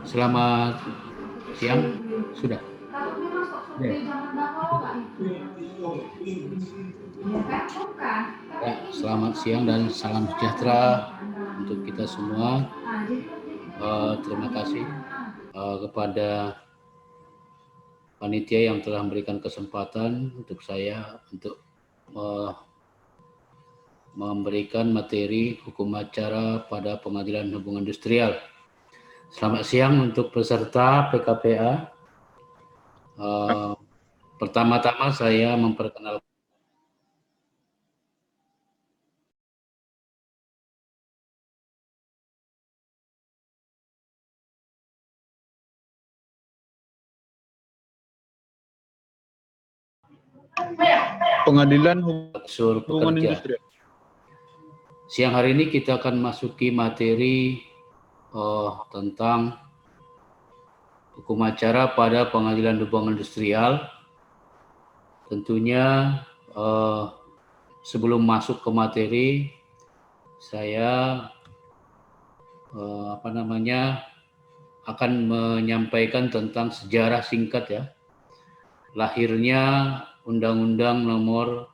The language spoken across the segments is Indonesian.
Selamat siang, sudah. Ya, ya, selamat siang dan salam sejahtera untuk kita semua. Terima kasih kepada panitia yang telah memberikan kesempatan untuk saya untuk memberikan materi hukum acara pada Pengadilan Hubungan Industrial. Selamat siang untuk peserta PKPA. Pertama-tama saya memperkenalkan Pengadilan unsur Hubungan pekerja. Industrial. Siang hari ini kita akan masuki materi tentang hukum acara pada Pengadilan Hubungan Industrial. Tentunya sebelum masuk ke materi, saya akan menyampaikan tentang sejarah singkat ya. Lahirnya Undang-Undang Nomor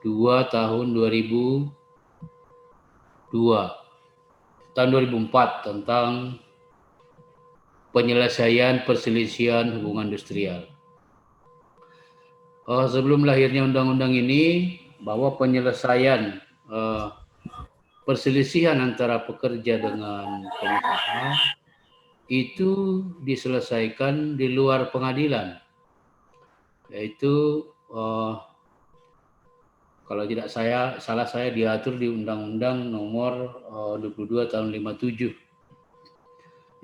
2 tahun 2004 tentang penyelesaian perselisihan hubungan industrial. Sebelum lahirnya undang-undang ini, bahwa penyelesaian perselisihan antara pekerja dengan pengusaha itu diselesaikan di luar pengadilan, yaitu kalau tidak salah saya diatur di Undang-Undang Nomor 22 tahun 57,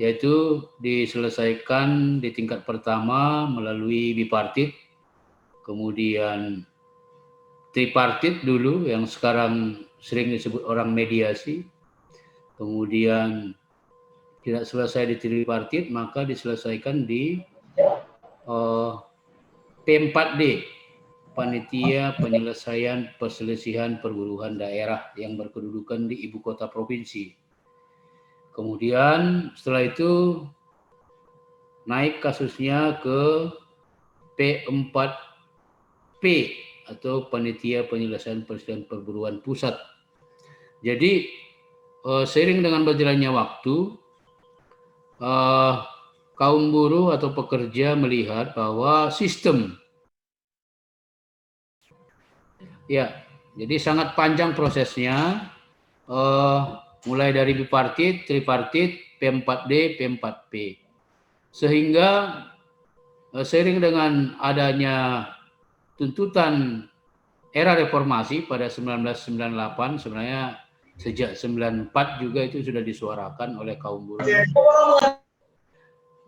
yaitu diselesaikan di tingkat pertama melalui bipartit, kemudian tripartit dulu yang sekarang sering disebut orang mediasi, kemudian tidak selesai di tripartit maka diselesaikan di P4D, Panitia Penyelesaian Perselisihan Perburuhan Daerah yang berkedudukan di ibu kota provinsi. Kemudian setelah itu naik kasusnya ke P4P atau Panitia Penyelesaian Perselisihan Perburuan Pusat. Jadi seiring dengan berjalannya waktu, kaum buruh atau pekerja melihat bahwa sistem jadi sangat panjang prosesnya, mulai dari bipartit, tripartit, P4D, P4P. Sehingga seiring dengan adanya tuntutan era reformasi pada 1998, sebenarnya sejak 94 juga itu sudah disuarakan oleh kaum buruh,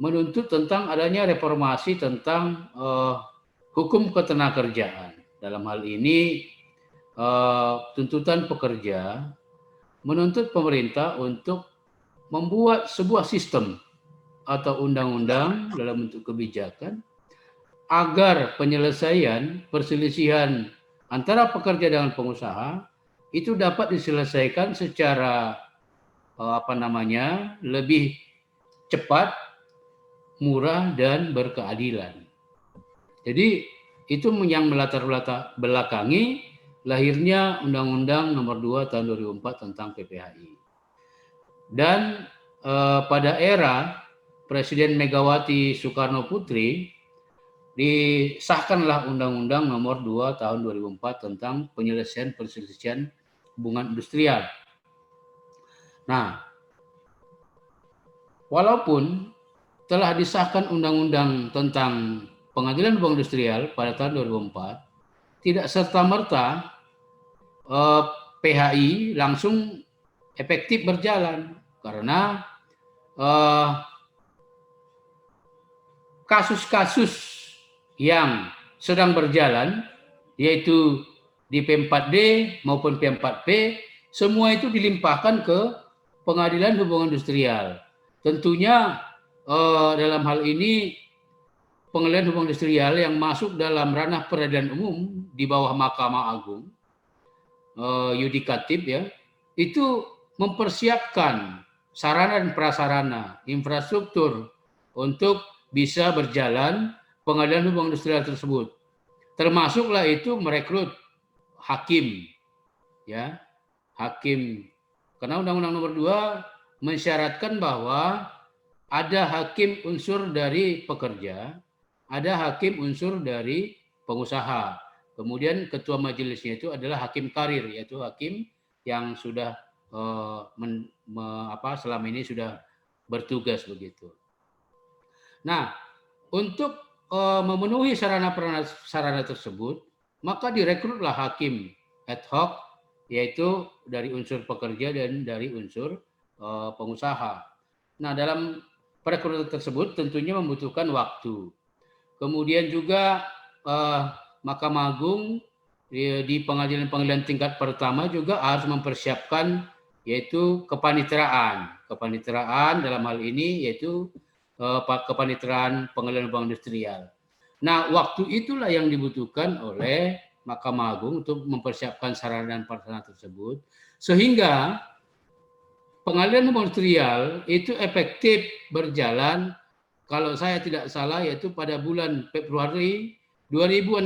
menuntut tentang adanya reformasi tentang hukum ketenagakerjaan. Dalam hal ini tuntutan pekerja menuntut pemerintah untuk membuat sebuah sistem atau undang-undang dalam bentuk kebijakan agar penyelesaian perselisihan antara pekerja dengan pengusaha itu dapat diselesaikan secara lebih cepat, murah dan berkeadilan. Jadi itu yang melatar belakangi lahirnya Undang-Undang Nomor 2 tahun 2004 tentang PPHI. Dan pada era Presiden Megawati Soekarno Putri disahkanlah Undang-Undang Nomor 2 tahun 2004 tentang penyelesaian perselisihan hubungan industrial. Nah, walaupun telah disahkan Undang-Undang tentang Pengadilan Hubungan Industrial pada tahun 2004, tidak serta-merta PHI langsung efektif berjalan karena kasus-kasus yang sedang berjalan, yaitu di P4D maupun P4P, semua itu dilimpahkan ke Pengadilan Hubungan Industrial. Tentunya dalam hal ini Pengadilan Hubungan Industrial yang masuk dalam ranah peradilan umum di bawah Mahkamah Agung, yudikatif ya, itu mempersiapkan sarana dan prasarana, infrastruktur untuk bisa berjalan pengadilan hubungan industrial tersebut. Termasuklah itu merekrut hakim, ya, hakim. Karena Undang-Undang Nomor 2 mensyaratkan bahwa ada hakim unsur dari pekerja, ada hakim unsur dari pengusaha. Kemudian ketua majelisnya itu adalah hakim karir, yaitu hakim yang sudah selama ini sudah bertugas begitu. Nah, untuk memenuhi sarana tersebut, maka direkrutlah hakim ad hoc, yaitu dari unsur pekerja dan dari unsur pengusaha. Nah, dalam perekrutan tersebut tentunya membutuhkan waktu. Kemudian juga Mahkamah Agung di pengadilan-pengadilan tingkat pertama juga harus mempersiapkan yaitu kepaniteraan. Kepaniteraan dalam hal ini yaitu kepaniteraan pengadilan hubungan industrial. Nah, waktu itulah yang dibutuhkan oleh Mahkamah Agung untuk mempersiapkan sarana dan prasarana tersebut, sehingga pengadilan hubungan industrial itu efektif berjalan, kalau saya tidak salah, yaitu pada bulan Februari 2006,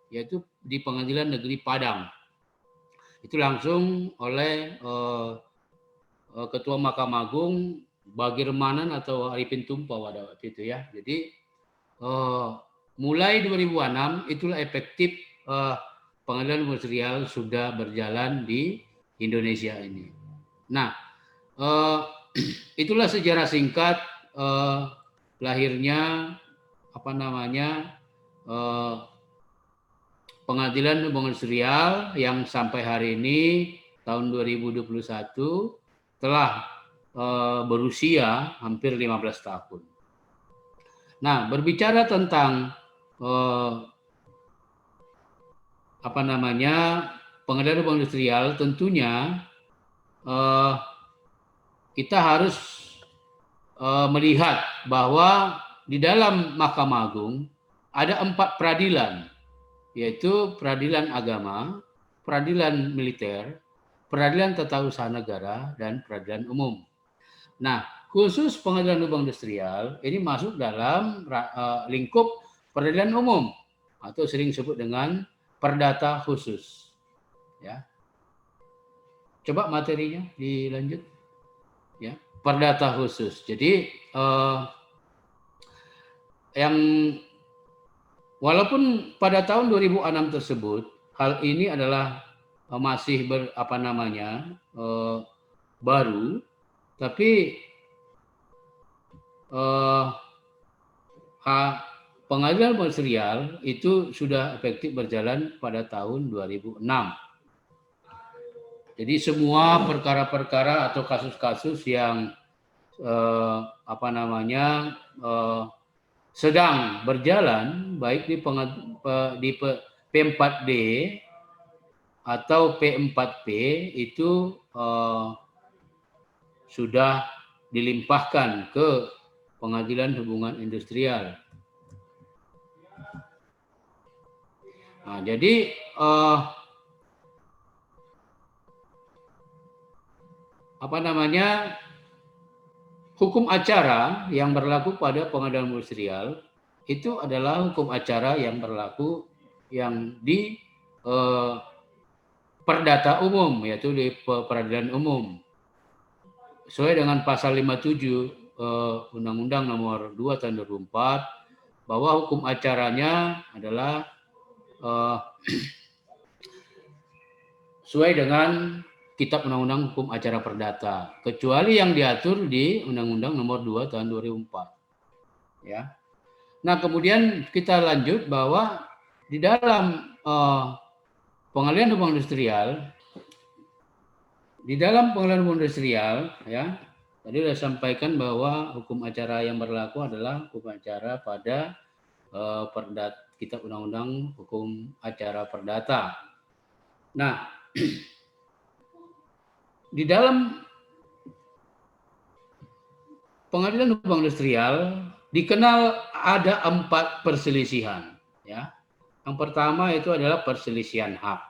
yaitu di Pengadilan Negeri Padang. Itu langsung oleh Ketua Mahkamah Agung Bagirmanan atau Arifin Tumpah pada waktu itu, ya. Jadi mulai 2006 itulah efektif pengadilan industrial sudah berjalan di Indonesia ini. Nah, itulah sejarah singkat lahirnya pengadilan hubungan industrial yang sampai hari ini tahun 2021 telah berusia hampir 15 tahun. Nah, berbicara tentang pengadilan hubungan industrial, tentunya kita harus melihat bahwa di dalam Mahkamah Agung ada 4 peradilan, yaitu peradilan agama, peradilan militer, peradilan tata usaha negara, dan peradilan umum. Nah, khusus pengadilan hubungan industrial ini masuk dalam lingkup peradilan umum atau sering disebut dengan perdata khusus. Ya, coba materinya dilanjut. Ya, perdata khusus. Jadi yang walaupun pada tahun 2006 tersebut hal ini adalah masih baru, tapi pengadilan industrial itu sudah efektif berjalan pada tahun 2006. Jadi semua perkara-perkara atau kasus-kasus yang sedang berjalan baik di P4D atau P4P itu sudah dilimpahkan ke pengadilan hubungan industrial. Nah, jadi hukum acara yang berlaku pada pengadilan industrial itu adalah hukum acara yang berlaku yang di perdata umum, yaitu di peradilan umum. Sesuai dengan pasal 57 Undang-Undang Nomor 2 Tahun 2004, bahwa hukum acaranya adalah sesuai dengan Kitab Undang-Undang Hukum Acara Perdata, kecuali yang diatur di Undang-Undang Nomor 2 Tahun 2004. Ya. Nah, kemudian kita lanjut bahwa di dalam pengadilan hubungan industrial, ya, tadi sudah sampaikan bahwa hukum acara yang berlaku adalah hukum acara pada Kitab Undang-Undang Hukum Acara Perdata. Nah, di dalam pengadilan hubungan industrial dikenal ada 4 perselisihan. Ya. Yang pertama itu adalah perselisihan hak.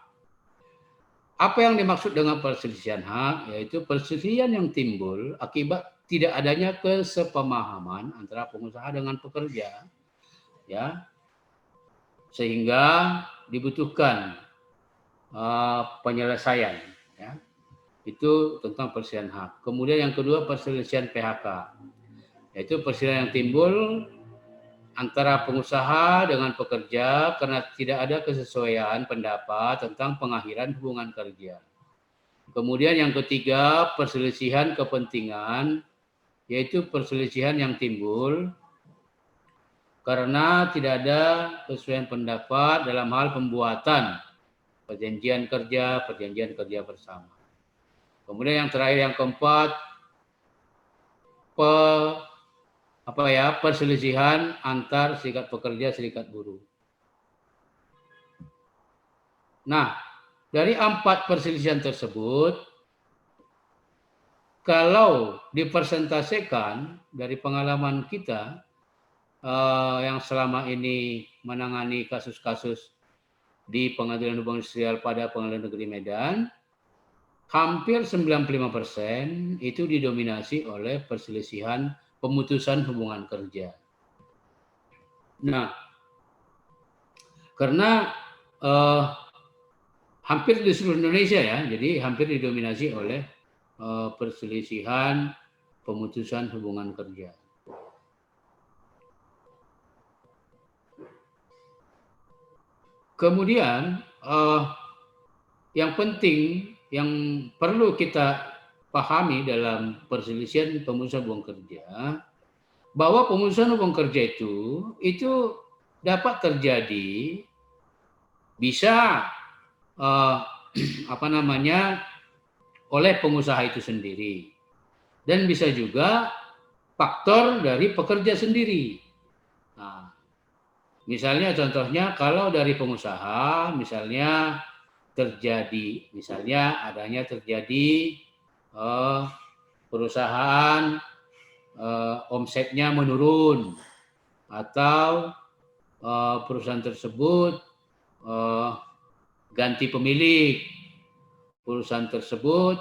Apa yang dimaksud dengan perselisihan hak? Yaitu perselisihan yang timbul akibat tidak adanya kesepemahaman antara pengusaha dengan pekerja, ya, sehingga dibutuhkan penyelesaian, ya. Itu tentang perselisihan hak. Kemudian yang kedua perselisihan PHK, yaitu perselisihan yang timbul antara pengusaha dengan pekerja karena tidak ada kesesuaian pendapat tentang pengakhiran hubungan kerja. Kemudian yang ketiga, perselisihan kepentingan, yaitu perselisihan yang timbul karena tidak ada kesesuaian pendapat dalam hal pembuatan perjanjian kerja bersama. Kemudian yang terakhir, yang keempat, perselisihan antar serikat pekerja, serikat buruh. Nah, dari 4 perselisihan tersebut, kalau dipersentasikan dari pengalaman kita yang selama ini menangani kasus-kasus di Pengadilan Hubungan Industrial pada Pengadilan Negeri Medan, hampir 95% itu didominasi oleh perselisihan pemutusan hubungan kerja. Nah, karena hampir di seluruh Indonesia ya, jadi hampir didominasi oleh perselisihan pemutusan hubungan kerja. Kemudian yang penting yang perlu kita pahami dalam perselisihan pemutusan hubungan kerja, bahwa pemutusan hubungan kerja itu dapat terjadi bisa oleh pengusaha itu sendiri, dan bisa juga faktor dari pekerja sendiri. Nah, misalnya contohnya kalau dari pengusaha, misalnya adanya terjadi perusahaan omsetnya menurun, atau perusahaan tersebut ganti pemilik, perusahaan tersebut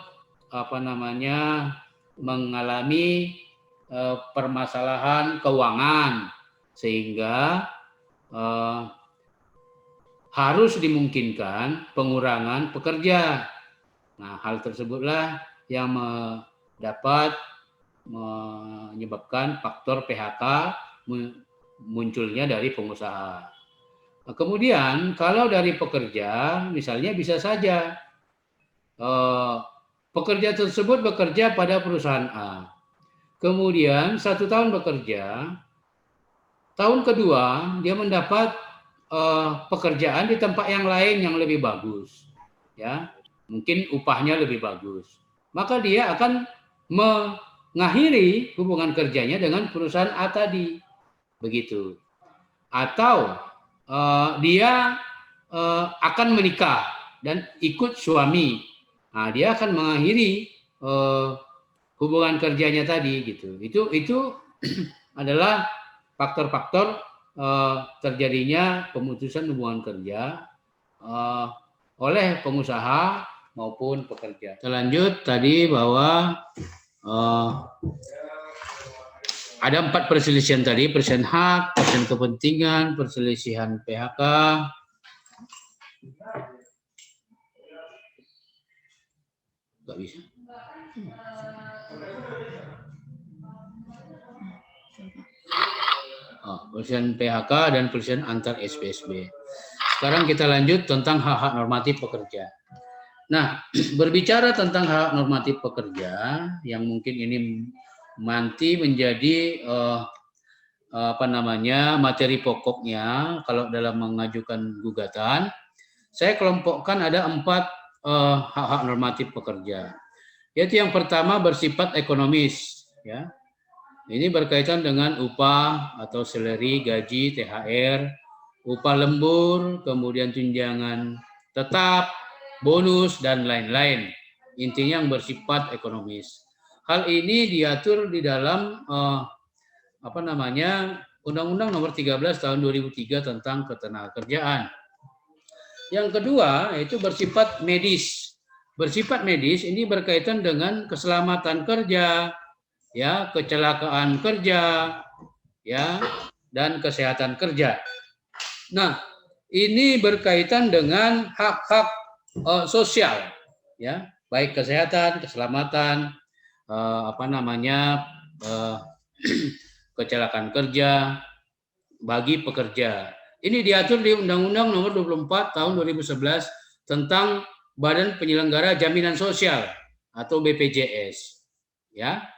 mengalami permasalahan keuangan sehingga harus dimungkinkan pengurangan pekerja. Nah, hal tersebutlah yang dapat menyebabkan faktor PHK munculnya dari pengusaha. Nah, kemudian kalau dari pekerja, misalnya bisa saja pekerja tersebut bekerja pada perusahaan A. Kemudian 1 tahun bekerja, tahun kedua dia mendapat pekerjaan di tempat yang lain yang lebih bagus, ya, mungkin upahnya lebih bagus. Maka dia akan mengakhiri hubungan kerjanya dengan perusahaan A tadi, begitu. Atau dia akan menikah dan ikut suami. Nah, dia akan mengakhiri hubungan kerjanya tadi, gitu. Itu adalah faktor-faktor terjadinya pemutusan hubungan kerja oleh pengusaha maupun pekerja. Lanjut tadi bahwa ada 4 perselisihan tadi: perselisihan hak, perselisihan kepentingan, perselisihan PHK, nggak bisa. Perselisihan PHK dan perselisihan antar SPSB. Sekarang kita lanjut tentang hak-hak normatif pekerja. Nah, berbicara tentang hak normatif pekerja, yang mungkin ini nanti menjadi materi pokoknya kalau dalam mengajukan gugatan, saya kelompokkan ada 4 hak-hak normatif pekerja. Yaitu yang pertama bersifat ekonomis, ya. Ini berkaitan dengan upah atau salary, gaji, THR, upah lembur, kemudian tunjangan tetap, bonus, dan lain-lain. Intinya yang bersifat ekonomis. Hal ini diatur di dalam Undang-Undang Nomor 13 Tahun 2003 tentang Ketenagakerjaan. Yang kedua yaitu bersifat medis. bersifat medis ini berkaitan dengan keselamatan kerja, ya, kecelakaan kerja, ya, dan kesehatan kerja. Nah, ini berkaitan dengan hak-hak sosial, ya, baik kesehatan, keselamatan, kecelakaan kerja bagi pekerja. Ini diatur di Undang-Undang Nomor 24 Tahun 2011 tentang Badan Penyelenggara Jaminan Sosial atau BPJS. Ya.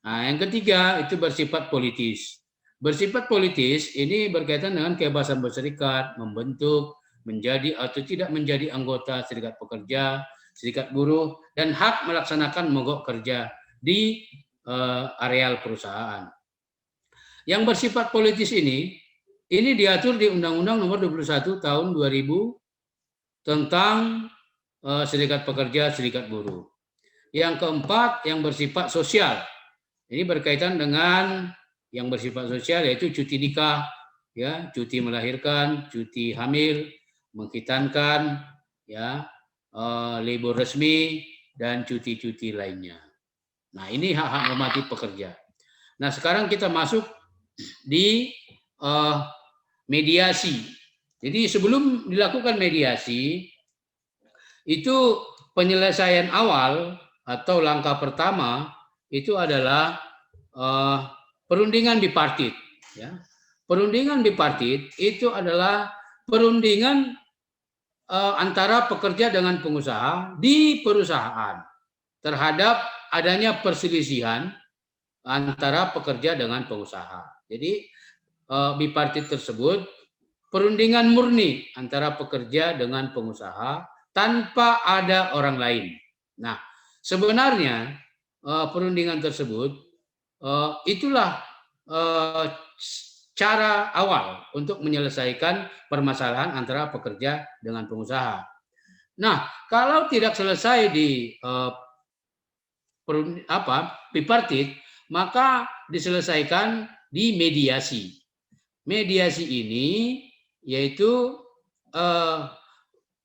Nah, yang ketiga itu bersifat politis. Bersifat politis ini berkaitan dengan kebebasan berserikat, membentuk, menjadi atau tidak menjadi anggota serikat pekerja, serikat buruh, dan hak melaksanakan mogok kerja di areal perusahaan. Yang bersifat politis ini diatur di Undang-Undang Nomor 21 Tahun 2000 tentang serikat pekerja, serikat buruh. Yang keempat, yang bersifat sosial. Ini berkaitan dengan yang bersifat sosial yaitu cuti nikah, ya, cuti melahirkan, cuti hamil, menghitankan, ya, libur resmi dan cuti-cuti lainnya. Nah, ini hak-hak normatif pekerja. Nah, sekarang kita masuk di mediasi. Jadi sebelum dilakukan mediasi, itu penyelesaian awal atau langkah pertama itu adalah perundingan bipartit. Ya. Perundingan bipartit itu adalah perundingan antara pekerja dengan pengusaha di perusahaan terhadap adanya perselisihan antara pekerja dengan pengusaha. Jadi bipartit tersebut perundingan murni antara pekerja dengan pengusaha tanpa ada orang lain. Nah, sebenarnya perundingan tersebut itulah cara awal untuk menyelesaikan permasalahan antara pekerja dengan pengusaha. Nah, kalau tidak selesai di bipartit, maka diselesaikan di mediasi. Mediasi ini yaitu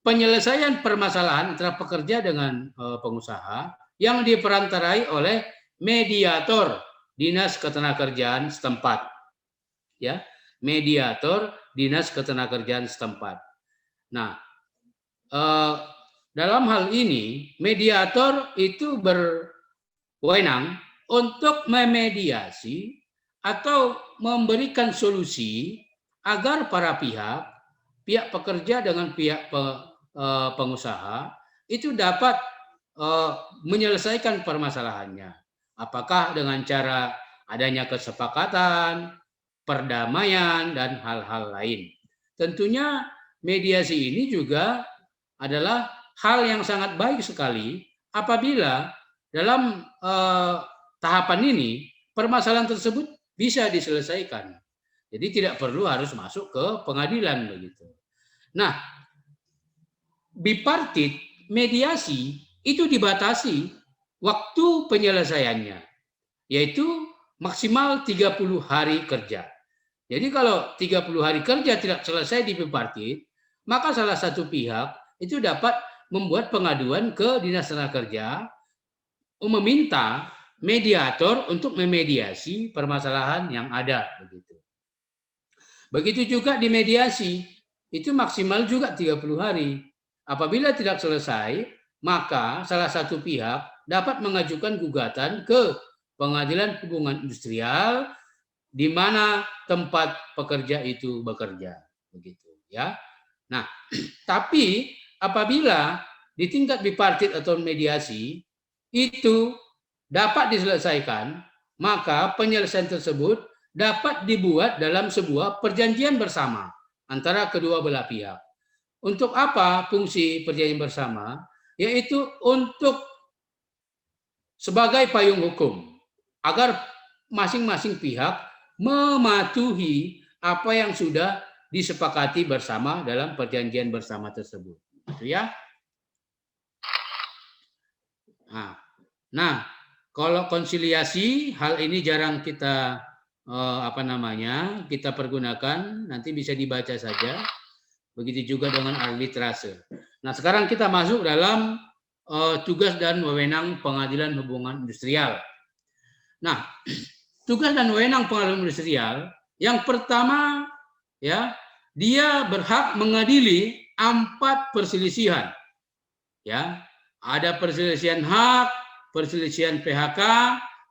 penyelesaian permasalahan antara pekerja dengan pengusaha yang diperantarai oleh mediator Dinas Ketenagakerjaan setempat. Ya, mediator Dinas Ketenagakerjaan setempat. Nah, dalam hal ini mediator itu berwenang untuk memediasi atau memberikan solusi agar para pihak pekerja dengan pihak pengusaha itu dapat menyelesaikan permasalahannya. Apakah dengan cara adanya kesepakatan, perdamaian, dan hal-hal lain. Tentunya mediasi ini juga adalah hal yang sangat baik sekali apabila dalam tahapan ini permasalahan tersebut bisa diselesaikan. Jadi tidak perlu harus masuk ke pengadilan begitu. Nah, bipartit mediasi itu dibatasi waktu penyelesaiannya, yaitu maksimal 30 hari kerja. Jadi kalau 30 hari kerja tidak selesai di bipartit, maka salah satu pihak itu dapat membuat pengaduan ke Dinas Tenaga Kerja meminta mediator untuk memediasi permasalahan yang ada begitu. Begitu juga di mediasi, itu maksimal juga 30 hari. Apabila tidak selesai, maka salah satu pihak dapat mengajukan gugatan ke Pengadilan Hubungan Industrial di mana tempat pekerja itu bekerja, begitu ya. Nah, tapi apabila di tingkat bipartit atau mediasi itu dapat diselesaikan, maka penyelesaian tersebut dapat dibuat dalam sebuah perjanjian bersama antara kedua belah pihak. Untuk apa fungsi perjanjian bersama? Yaitu untuk sebagai payung hukum agar masing-masing pihak mematuhi apa yang sudah disepakati bersama dalam perjanjian bersama tersebut. Gitu ya. Nah, kalau konsiliasi hal ini jarang kita kita pergunakan, nanti bisa dibaca saja. Begitu juga dengan arbitrase. Nah, sekarang kita masuk dalam tugas dan wewenang Pengadilan Hubungan Industrial. Nah, tugas dan wewenang Pengadilan Industrial yang pertama ya, dia berhak mengadili 4 perselisihan. Ya, ada perselisihan hak, perselisihan PHK,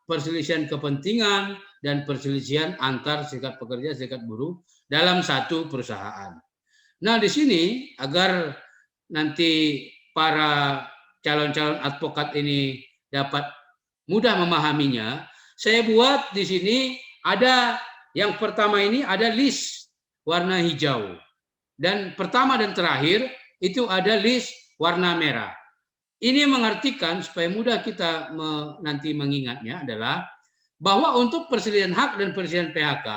perselisihan kepentingan, dan perselisihan antar serikat pekerja serikat buruh dalam satu perusahaan. Nah, di sini agar nanti para calon-calon advokat ini dapat mudah memahaminya, saya buat di sini ada yang pertama ini ada list warna hijau. Dan pertama dan terakhir itu ada list warna merah. Ini mengartikan supaya mudah kita nanti mengingatnya adalah bahwa untuk perselisihan hak dan perselisihan PHK,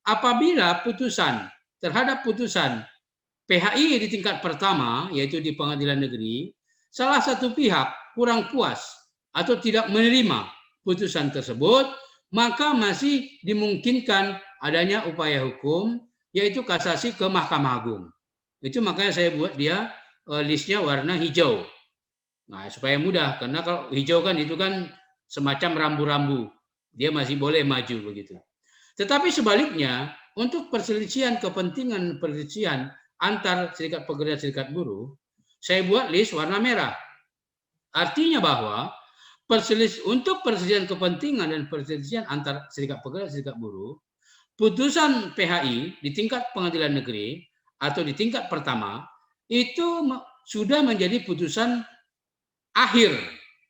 apabila putusan terhadap putusan PHI di tingkat pertama, yaitu di pengadilan negeri, salah satu pihak kurang puas atau tidak menerima putusan tersebut, maka masih dimungkinkan adanya upaya hukum, yaitu kasasi ke Mahkamah Agung. Itu makanya saya buat dia listnya warna hijau. Nah, supaya mudah, karena kalau hijau kan itu kan semacam rambu-rambu. Dia masih boleh maju begitu. Tetapi sebaliknya, untuk perselisihan kepentingan perselisihan antar serikat pekerja serikat buruh, saya buat list warna merah. Artinya bahwa untuk perselisihan kepentingan dan perselisihan antar serikat pekerja serikat buruh, putusan PHI di tingkat pengadilan negeri atau di tingkat pertama itu sudah menjadi putusan akhir.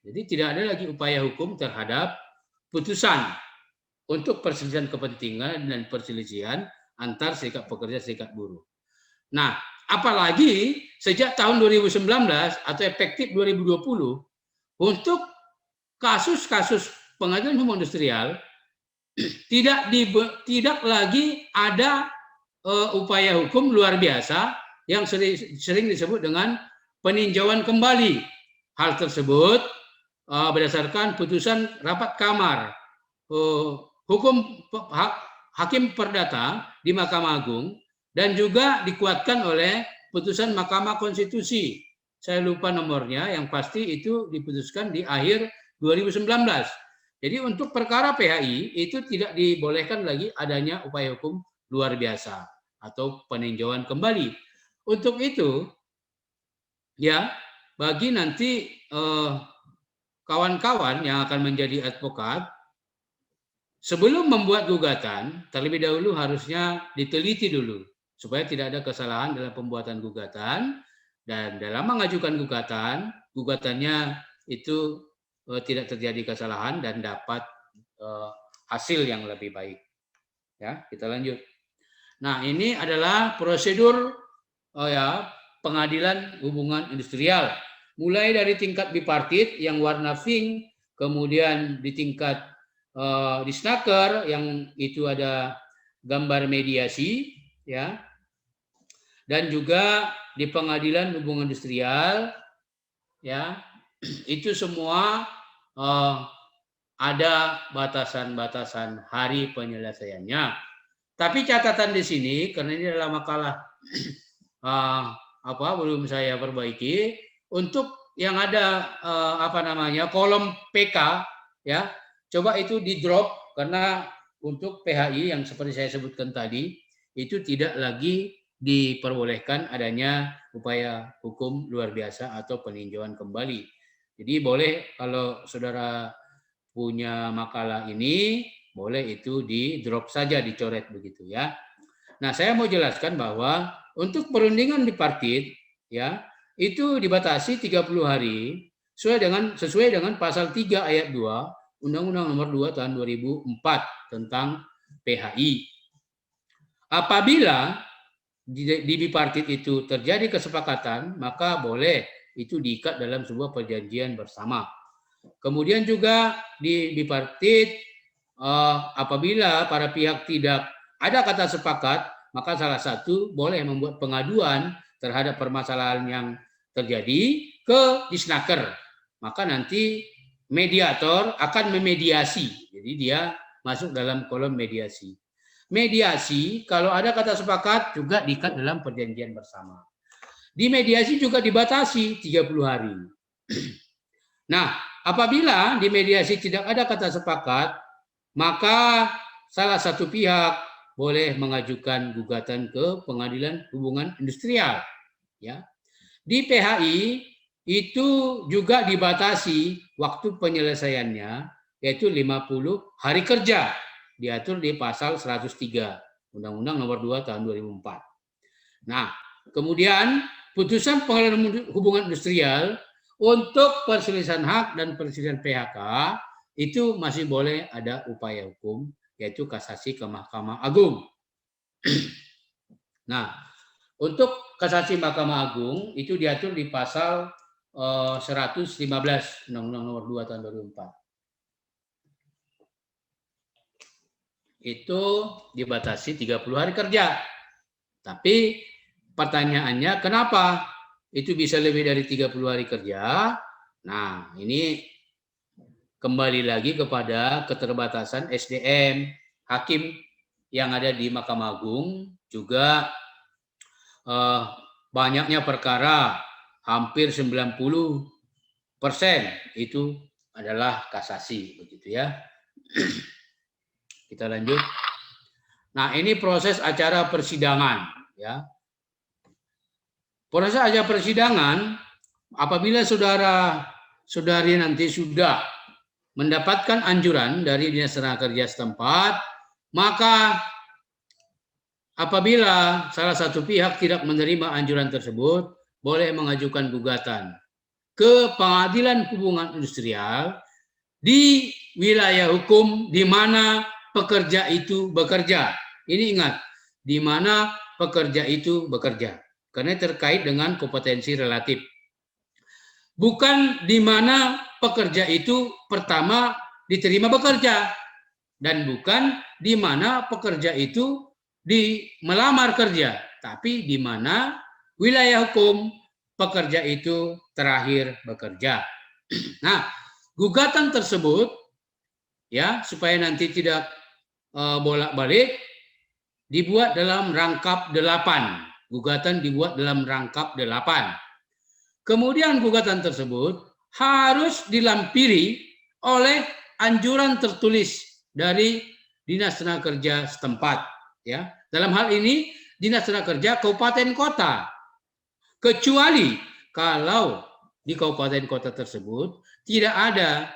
Jadi tidak ada lagi upaya hukum terhadap putusan untuk perselisihan kepentingan dan perselisihan antar serikat pekerja serikat buruh. Nah, apalagi sejak tahun 2019 atau efektif 2020 untuk kasus-kasus pengadilan hukum industrial tidak lagi ada upaya hukum luar biasa yang sering disebut dengan peninjauan kembali. Hal tersebut berdasarkan putusan rapat kamar hukum hakim perdata di Mahkamah Agung dan juga dikuatkan oleh putusan Mahkamah Konstitusi. Saya lupa nomornya, yang pasti itu diputuskan di akhir 2019. Jadi untuk perkara PHI itu tidak dibolehkan lagi adanya upaya hukum luar biasa atau peninjauan kembali. Untuk itu, ya, bagi nanti kawan-kawan yang akan menjadi advokat, sebelum membuat gugatan, terlebih dahulu harusnya diteliti dulu supaya tidak ada kesalahan dalam pembuatan gugatan, dan dalam mengajukan gugatan, gugatannya itu tidak terjadi kesalahan dan dapat hasil yang lebih baik. Ya, kita lanjut. Nah, ini adalah prosedur pengadilan hubungan industrial. Mulai dari tingkat bipartit yang warna pink, kemudian di tingkat disnaker yang itu ada gambar mediasi, ya, dan juga di pengadilan hubungan industrial, ya, itu semua ada batasan-batasan hari penyelesaiannya. Tapi catatan di sini, karena ini adalah makalah belum saya perbaiki, untuk yang ada kolom PK, ya, coba itu di drop, karena untuk PHI yang seperti saya sebutkan tadi itu tidak lagi diperbolehkan adanya upaya hukum luar biasa atau peninjauan kembali. Jadi boleh kalau saudara punya makalah ini, boleh itu di drop saja, dicoret begitu ya. Nah, saya mau jelaskan bahwa untuk perundingan bipartit, ya, itu dibatasi 30 hari sesuai dengan pasal 3 ayat 2 Undang-Undang Nomor 2 Tahun 2004 tentang PHI. Apabila di bipartit itu terjadi kesepakatan, maka boleh itu diikat dalam sebuah perjanjian bersama. Kemudian juga di bipartit, apabila para pihak tidak ada kata sepakat, maka salah satu boleh membuat pengaduan terhadap permasalahan yang terjadi ke disnaker. Maka nanti mediator akan memediasi. Jadi dia masuk dalam kolom mediasi. Mediasi, kalau ada kata sepakat juga diikat dalam perjanjian bersama. Di mediasi juga dibatasi 30 hari. Nah, apabila di mediasi tidak ada kata sepakat, maka salah satu pihak boleh mengajukan gugatan ke Pengadilan Hubungan Industrial. Ya, di PHI itu juga dibatasi waktu penyelesaiannya, yaitu 50 hari kerja, diatur di pasal 103 Undang-Undang Nomor 2 Tahun 2004. Nah, kemudian putusan Pengadilan Hubungan Industrial untuk perselisihan hak dan perselisihan PHK itu masih boleh ada upaya hukum, yaitu kasasi ke Mahkamah Agung. Nah, untuk kasasi Mahkamah Agung itu diatur di pasal 115 Undang-Undang Nomor 2 Tahun 2004. Itu dibatasi 30 hari kerja. Tapi pertanyaannya kenapa itu bisa lebih dari 30 hari kerja? Nah, ini kembali lagi kepada keterbatasan SDM hakim yang ada di Mahkamah Agung, juga banyaknya perkara, hampir 90% itu adalah kasasi, begitu ya. Kita lanjut. Nah, ini proses acara persidangan, ya. Proses acara persidangan, apabila saudara-saudari nanti sudah mendapatkan anjuran dari Dinas Tenaga Kerja setempat, maka apabila salah satu pihak tidak menerima anjuran tersebut, boleh mengajukan gugatan ke Pengadilan Hubungan Industrial di wilayah hukum di mana pekerja itu bekerja. Ini ingat, di mana pekerja itu bekerja. Karena terkait dengan kompetensi relatif. Bukan di mana pekerja itu pertama diterima bekerja. Dan bukan di mana pekerja itu melamar kerja. Tapi di mana wilayah hukum pekerja itu terakhir bekerja. Nah, gugatan tersebut, ya, supaya nanti tidak bolak-balik, dibuat dalam rangkap 8. Gugatan dibuat dalam rangkap 8. Kemudian gugatan tersebut harus dilampiri oleh anjuran tertulis dari Dinas Tenaga Kerja setempat. Ya, dalam hal ini Dinas Tenaga Kerja kabupaten kota. Kecuali kalau di kabupaten kota tersebut tidak ada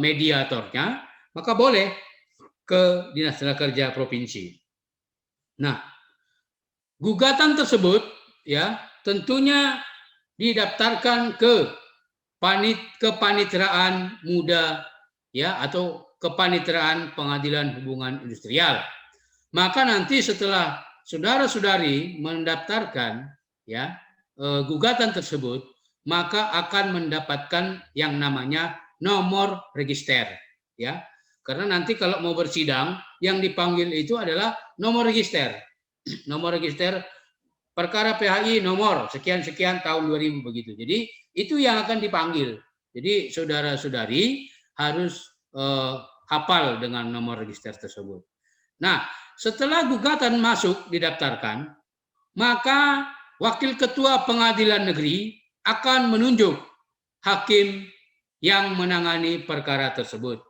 mediatornya, maka boleh ke Dinas Tenaga Kerja provinsi. Nah, gugatan tersebut, ya, tentunya didaftarkan ke kepaniteraan muda, ya, atau kepaniteraan Pengadilan Hubungan Industrial. Maka nanti setelah saudara-saudari mendaftarkan, ya, gugatan tersebut, maka akan mendapatkan yang namanya nomor register, ya. Karena nanti kalau mau bersidang, yang dipanggil itu adalah nomor register. Nomor register perkara PHI nomor sekian-sekian tahun 2000 begitu. Jadi itu yang akan dipanggil. Jadi saudara-saudari harus hafal dengan nomor register tersebut. Nah, setelah gugatan masuk didaftarkan, maka Wakil Ketua Pengadilan Negeri akan menunjuk hakim yang menangani perkara tersebut.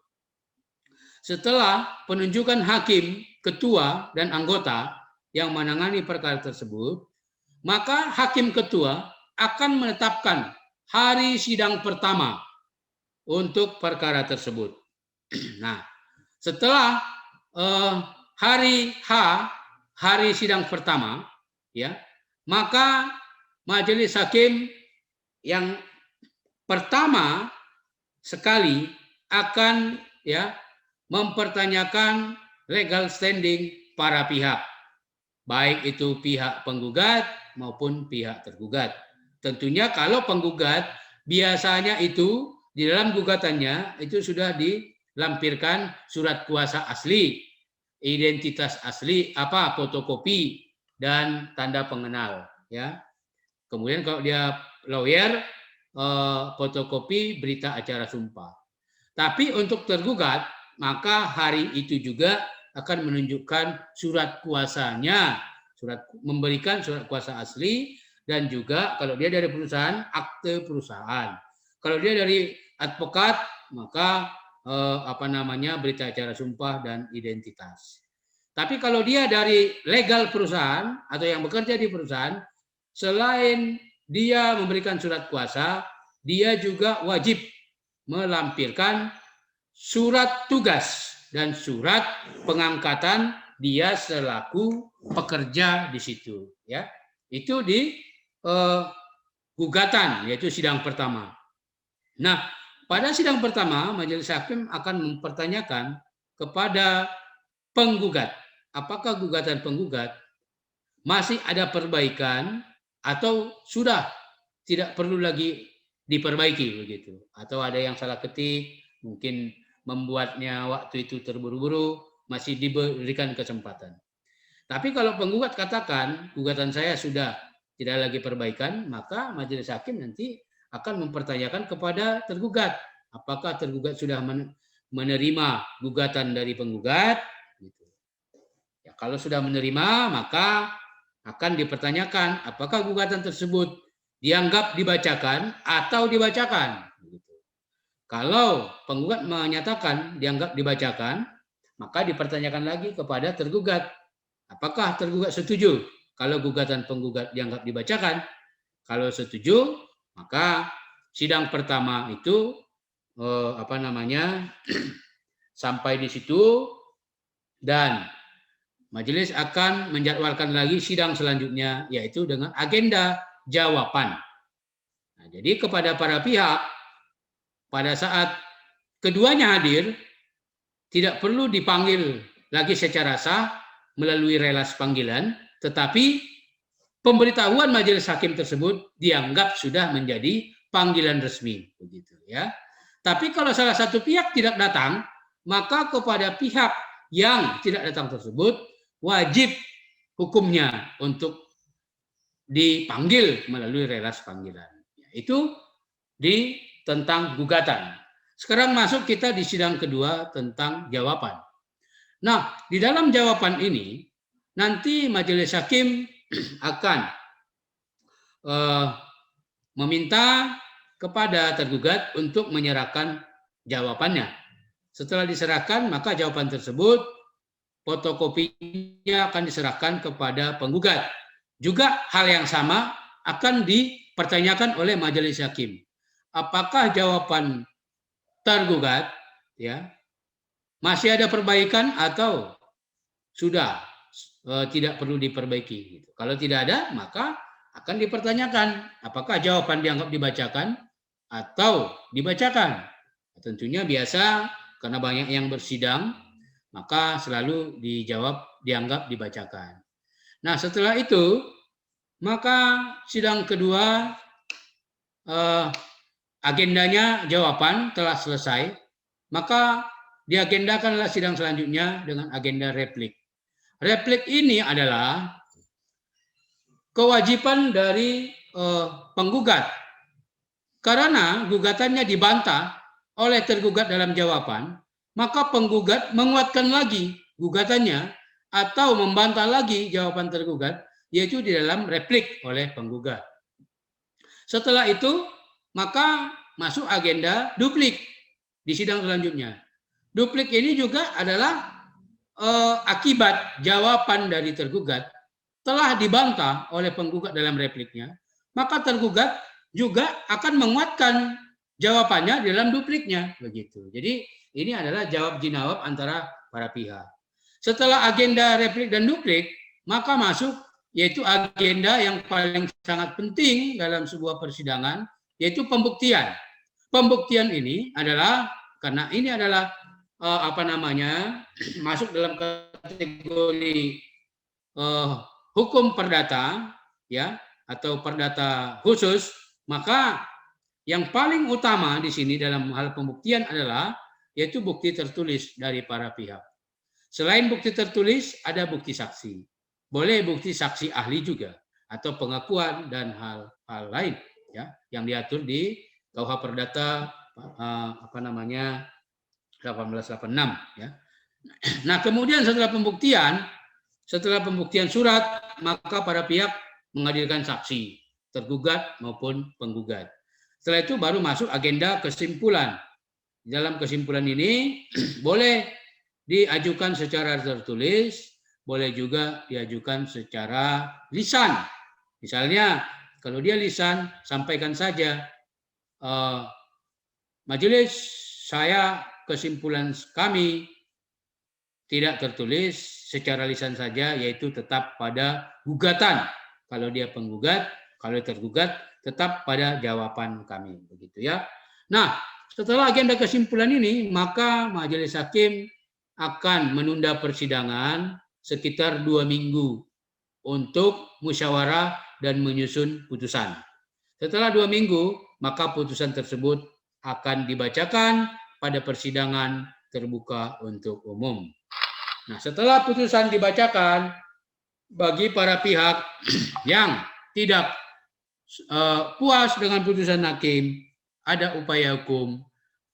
Setelah penunjukan hakim, ketua, dan anggota yang menangani perkara tersebut, maka hakim ketua akan menetapkan hari sidang pertama untuk perkara tersebut. Nah, setelah hari sidang pertama, ya, maka majelis hakim yang pertama sekali akan, ya, mempertanyakan legal standing para pihak, baik itu pihak penggugat maupun pihak tergugat. Tentunya kalau penggugat biasanya itu di dalam gugatannya itu sudah dilampirkan surat kuasa asli, identitas asli, fotokopi, dan tanda pengenal, ya. Kemudian kalau dia lawyer, fotokopi berita acara sumpah. Tapi untuk tergugat, maka hari itu juga akan menunjukkan surat kuasanya, memberikan surat kuasa asli, dan juga kalau dia dari perusahaan, akte perusahaan. Kalau dia dari advokat, maka berita acara sumpah dan identitas. Tapi kalau dia dari legal perusahaan atau yang bekerja di perusahaan, selain dia memberikan surat kuasa, dia juga wajib melampirkan surat tugas dan surat pengangkatan dia selaku pekerja di situ, ya. Itu di gugatan, yaitu sidang pertama. Nah, pada sidang pertama majelis hakim akan mempertanyakan kepada penggugat, apakah gugatan penggugat masih ada perbaikan atau sudah tidak perlu lagi diperbaiki begitu, atau ada yang salah ketik, mungkin membuatnya waktu itu terburu-buru, masih diberikan kesempatan. Tapi kalau penggugat katakan gugatan saya sudah tidak lagi perbaikan, maka majelis hakim nanti akan mempertanyakan kepada tergugat, apakah tergugat sudah menerima gugatan dari penggugat. Ya, kalau sudah menerima, maka akan dipertanyakan apakah gugatan tersebut dianggap dibacakan atau dibacakan. Kalau penggugat menyatakan dianggap dibacakan, maka dipertanyakan lagi kepada tergugat, apakah tergugat setuju kalau gugatan penggugat dianggap dibacakan. Kalau setuju, maka sidang pertama itu sampai di situ dan majelis akan menjadwalkan lagi sidang selanjutnya, yaitu dengan agenda jawaban. Nah, jadi kepada para pihak, pada saat keduanya hadir, tidak perlu dipanggil lagi secara sah melalui relas panggilan, tetapi pemberitahuan majelis hakim tersebut dianggap sudah menjadi panggilan resmi, begitu ya. Tapi kalau salah satu pihak tidak datang, maka kepada pihak yang tidak datang tersebut wajib hukumnya untuk dipanggil melalui relas panggilan. Itu di tentang gugatan. Sekarang masuk kita di sidang kedua tentang jawaban. Nah, di dalam jawaban ini nanti majelis hakim akan meminta kepada tergugat untuk menyerahkan jawabannya. Setelah diserahkan, maka jawaban tersebut fotokopinya akan diserahkan kepada penggugat. Juga hal yang sama akan dipertanyakan oleh majelis hakim. Apakah jawaban tergugat ya masih ada perbaikan atau sudah tidak perlu diperbaiki gitu. Kalau tidak ada, maka akan dipertanyakan apakah jawaban dianggap dibacakan atau dibacakan. Tentunya biasa karena banyak yang bersidang, maka selalu dianggap dibacakan. Nah, setelah itu maka sidang kedua agendanya jawaban telah selesai, maka diagendakanlah sidang selanjutnya dengan agenda replik. Replik ini adalah kewajiban dari penggugat. Karena gugatannya dibantah oleh tergugat dalam jawaban, maka penggugat menguatkan lagi gugatannya atau membantah lagi jawaban tergugat, yaitu di dalam replik oleh penggugat. Setelah itu, maka masuk agenda duplik di sidang selanjutnya. Duplik ini juga adalah akibat jawaban dari tergugat telah dibantah oleh penggugat dalam repliknya, maka tergugat juga akan menguatkan jawabannya dalam dupliknya, begitu. Jadi ini adalah jawab jinawab antara para pihak. Setelah agenda replik dan duplik, maka masuk yaitu agenda yang paling sangat penting dalam sebuah persidangan, yaitu pembuktian. Pembuktian ini adalah karena ini adalah masuk dalam kategori hukum perdata ya atau perdata khusus, maka yang paling utama di sini dalam hal pembuktian adalah yaitu bukti tertulis dari para pihak. Selain bukti tertulis ada bukti saksi. Boleh bukti saksi ahli juga atau pengakuan dan hal lain ya yang diatur di KUH Perdata 1886 ya. Nah, kemudian setelah pembuktian surat, maka para pihak menghadirkan saksi, tergugat maupun penggugat. Setelah itu baru masuk agenda kesimpulan. Dalam kesimpulan ini boleh diajukan secara tertulis, boleh juga diajukan secara lisan. Misalnya kalau dia lisan, sampaikan saja, majelis, saya kesimpulan kami tidak tertulis, secara lisan saja, yaitu tetap pada gugatan. Kalau dia penggugat, kalau tergugat, tetap pada jawaban kami. Begitu ya. Nah, setelah agenda kesimpulan ini, maka majelis hakim akan menunda persidangan sekitar 2 minggu untuk musyawarah dan menyusun putusan. Setelah 2 minggu, maka putusan tersebut akan dibacakan pada persidangan terbuka untuk umum. Nah, setelah putusan dibacakan, bagi para pihak yang tidak puas dengan putusan hakim, ada upaya hukum.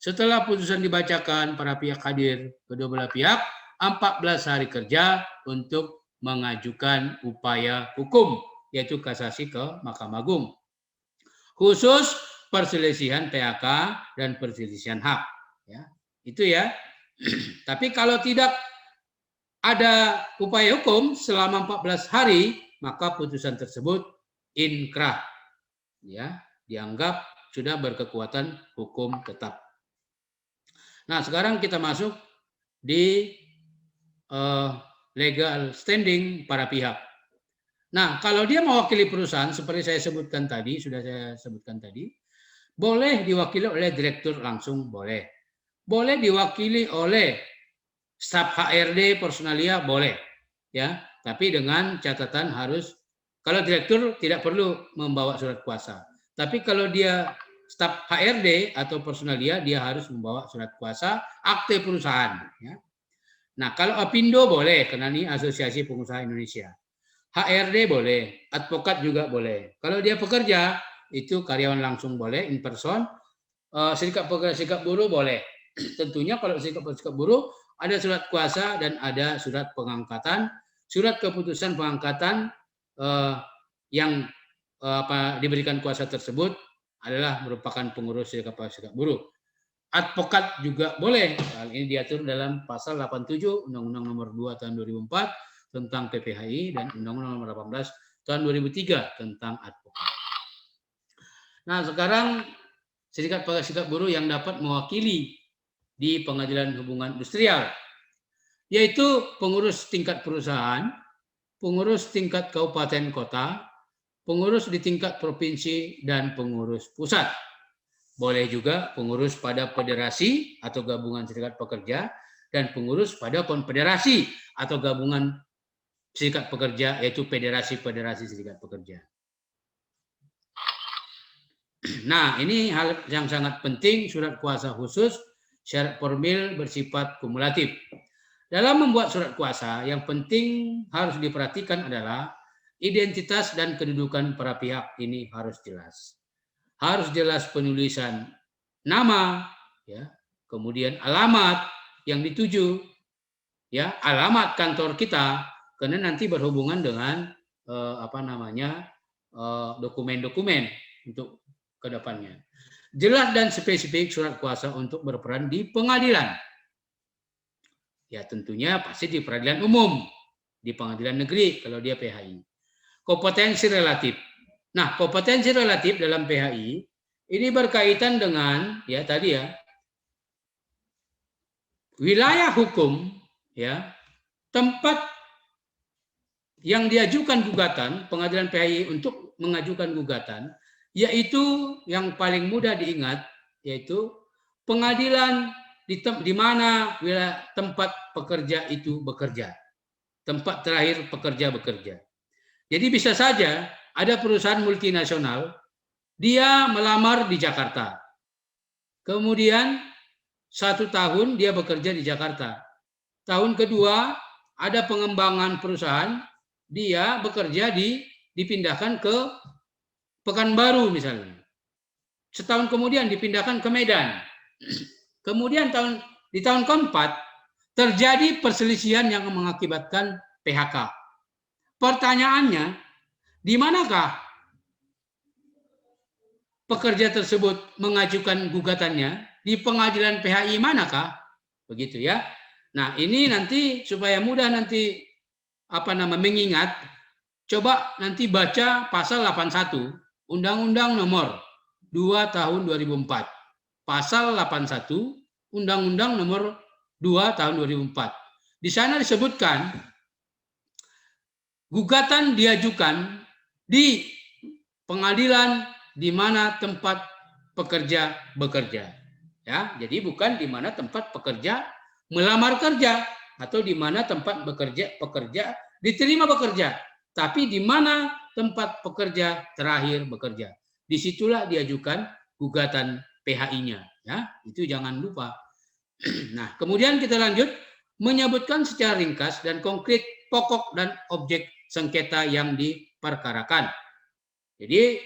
Setelah putusan dibacakan, para pihak hadir, kedua belah pihak, 14 hari kerja untuk mengajukan upaya hukum, yaitu kasasi ke Mahkamah Agung. Khusus perselisihan PHK dan perselisihan hak. Ya, itu ya. Tapi kalau tidak ada upaya hukum selama 14 hari, maka putusan tersebut inkrah. Ya, dianggap sudah berkekuatan hukum tetap. Nah, sekarang kita masuk di legal standing para pihak. Nah, kalau dia mewakili perusahaan, seperti saya sebutkan tadi, boleh diwakili oleh direktur langsung, boleh. Boleh diwakili oleh staf HRD personalia, boleh. Ya, tapi dengan catatan harus, kalau direktur tidak perlu membawa surat kuasa. Tapi kalau dia staf HRD atau personalia, dia harus membawa surat kuasa, akte perusahaan. Ya. Nah, kalau Apindo boleh, karena ini Asosiasi Pengusaha Indonesia. HRD boleh, advokat juga boleh. Kalau dia pekerja, itu karyawan langsung boleh, in person. Serikat pekerja, serikat buruh boleh. Tentunya kalau serikat buruh ada surat kuasa dan ada surat pengangkatan. Surat keputusan pengangkatan yang diberikan kuasa tersebut adalah merupakan pengurus serikat buruh. Advokat juga boleh. Hal ini diatur dalam pasal 87 Undang-Undang Nomor 2 Tahun 2004 tentang PPHI dan Undang-Undang Nomor 18 Tahun 2003 tentang advokat. Nah, sekarang serikat pekerja serikat buruh yang dapat mewakili di pengadilan hubungan industrial, yaitu pengurus tingkat perusahaan, pengurus tingkat kabupaten kota, pengurus di tingkat provinsi, dan pengurus pusat. Boleh juga pengurus pada federasi atau gabungan serikat pekerja dan pengurus pada konfederasi atau gabungan serikat pekerja, yaitu federasi-federasi serikat pekerja. Nah, ini hal yang sangat penting, surat kuasa khusus, syarat formil bersifat kumulatif. Dalam membuat surat kuasa, yang penting harus diperhatikan adalah identitas dan kedudukan para pihak ini harus jelas. Harus jelas penulisan nama, ya, kemudian alamat yang dituju, ya, alamat kantor kita, karena nanti berhubungan dengan dokumen-dokumen untuk ke depannya. Jelas dan spesifik surat kuasa untuk berperan di pengadilan. Ya, tentunya pasti di peradilan umum, di pengadilan negeri kalau dia PHI. Kompetensi relatif. Nah, kompetensi relatif dalam PHI ini berkaitan dengan wilayah hukum, ya, tempat yang diajukan gugatan, pengadilan PHI untuk mengajukan gugatan, yaitu yang paling mudah diingat, yaitu pengadilan di mana wilayah tempat pekerja itu bekerja. Tempat terakhir pekerja bekerja. Jadi bisa saja ada perusahaan multinasional, dia melamar di Jakarta. Kemudian 1 tahun dia bekerja di Jakarta. Tahun kedua ada pengembangan perusahaan, dia bekerja dipindahkan ke Pekanbaru misalnya. Setahun kemudian dipindahkan ke Medan. Kemudian di tahun keempat terjadi perselisihan yang mengakibatkan PHK. Pertanyaannya, di manakah pekerja tersebut mengajukan gugatannya di pengadilan PHI manakah? Begitu ya. Nah, ini nanti supaya mudah nanti mengingat, coba nanti baca pasal 81 Undang-Undang Nomor 2 Tahun 2004. Pasal 81 Undang-Undang Nomor 2 Tahun 2004. Di sana disebutkan gugatan diajukan di pengadilan di mana tempat pekerja bekerja. Ya, jadi bukan di mana tempat pekerja melamar kerja atau di mana tempat pekerja diterima bekerja, tapi di mana tempat pekerja terakhir bekerja. Disitulah diajukan gugatan PHI-nya. Ya, itu jangan lupa. Nah, kemudian kita lanjut menyebutkan secara ringkas dan konkret pokok dan objek sengketa yang diperkarakan. Jadi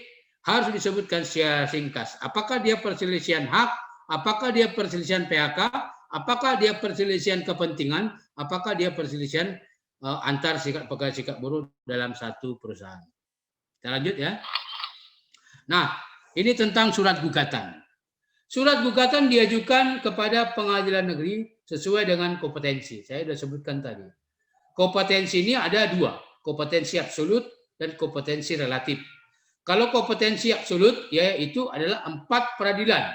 harus disebutkan secara ringkas. Apakah dia perselisihan hak? Apakah dia perselisihan PHK? Apakah dia perselisihan kepentingan? Apakah dia perselisihan antar serikat pekerja serikat buruh dalam satu perusahaan? Kita lanjut ya. Nah, ini tentang surat gugatan. Surat gugatan diajukan kepada pengadilan negeri sesuai dengan kompetensi. Saya sudah sebutkan tadi. Kompetensi ini ada dua, kompetensi absolut dan kompetensi relatif. Kalau kompetensi absolut, yaitu adalah 4 peradilan.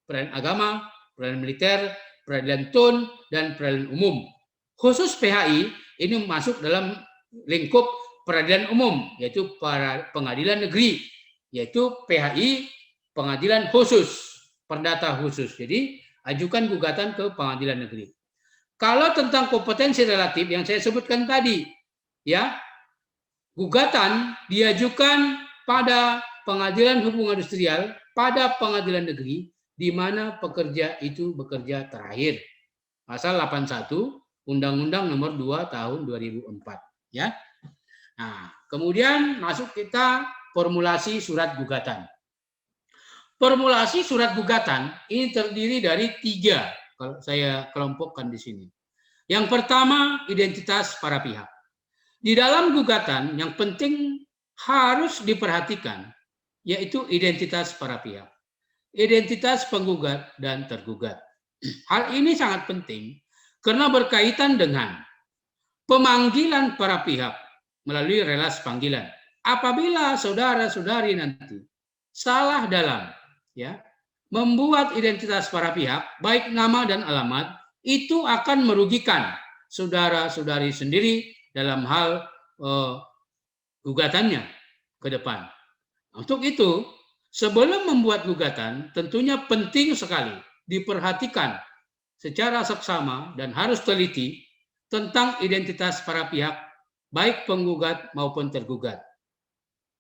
Peradilan agama, peradilan militer, peradilan tun, dan peradilan umum. Khusus PHI, ini masuk dalam lingkup peradilan umum, yaitu pengadilan negeri, yaitu PHI, pengadilan khusus. Perdata khusus. Jadi ajukan gugatan ke pengadilan negeri. Kalau tentang kompetensi relatif yang saya sebutkan tadi, ya, gugatan diajukan pada pengadilan hubungan industrial, pada pengadilan negeri di mana pekerja itu bekerja terakhir. Pasal 81 Undang-Undang Nomor 2 Tahun 2004, ya. Nah, kemudian masuk kita formulasi surat gugatan. Formulasi surat gugatan ini terdiri dari 3, kalau saya kelompokkan di sini. Yang pertama, identitas para pihak. Di dalam gugatan yang penting harus diperhatikan, yaitu identitas para pihak. Identitas penggugat dan tergugat. Hal ini sangat penting karena berkaitan dengan pemanggilan para pihak melalui relas panggilan. Apabila saudara-saudari nanti salah dalam membuat identitas para pihak, baik nama dan alamat, itu akan merugikan saudara-saudari sendiri dalam hal gugatannya ke depan. Untuk itu, sebelum membuat gugatan, tentunya penting sekali diperhatikan secara seksama dan harus teliti tentang identitas para pihak, baik penggugat maupun tergugat.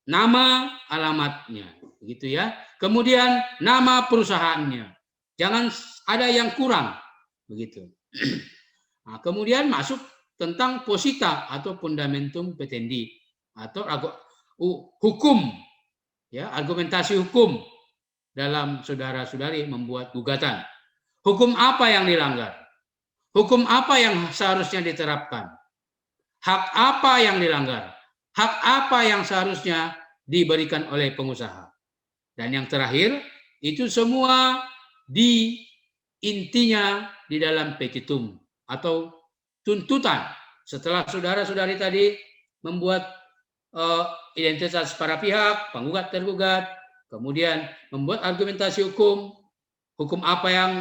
Nama, alamatnya, begitu ya. Kemudian nama perusahaannya, jangan ada yang kurang, begitu. Nah, kemudian masuk tentang posita atau fundamentum petendi atau hukum, ya, argumentasi hukum dalam saudara-saudari membuat gugatan. Hukum apa yang dilanggar? Hukum apa yang seharusnya diterapkan? Hak apa yang dilanggar? Hak apa yang seharusnya diberikan oleh pengusaha? Dan yang terakhir, itu semua intinya di dalam petitum atau tuntutan. Setelah saudara-saudari tadi membuat identitas para pihak, penggugat tergugat, kemudian membuat argumentasi hukum, hukum apa yang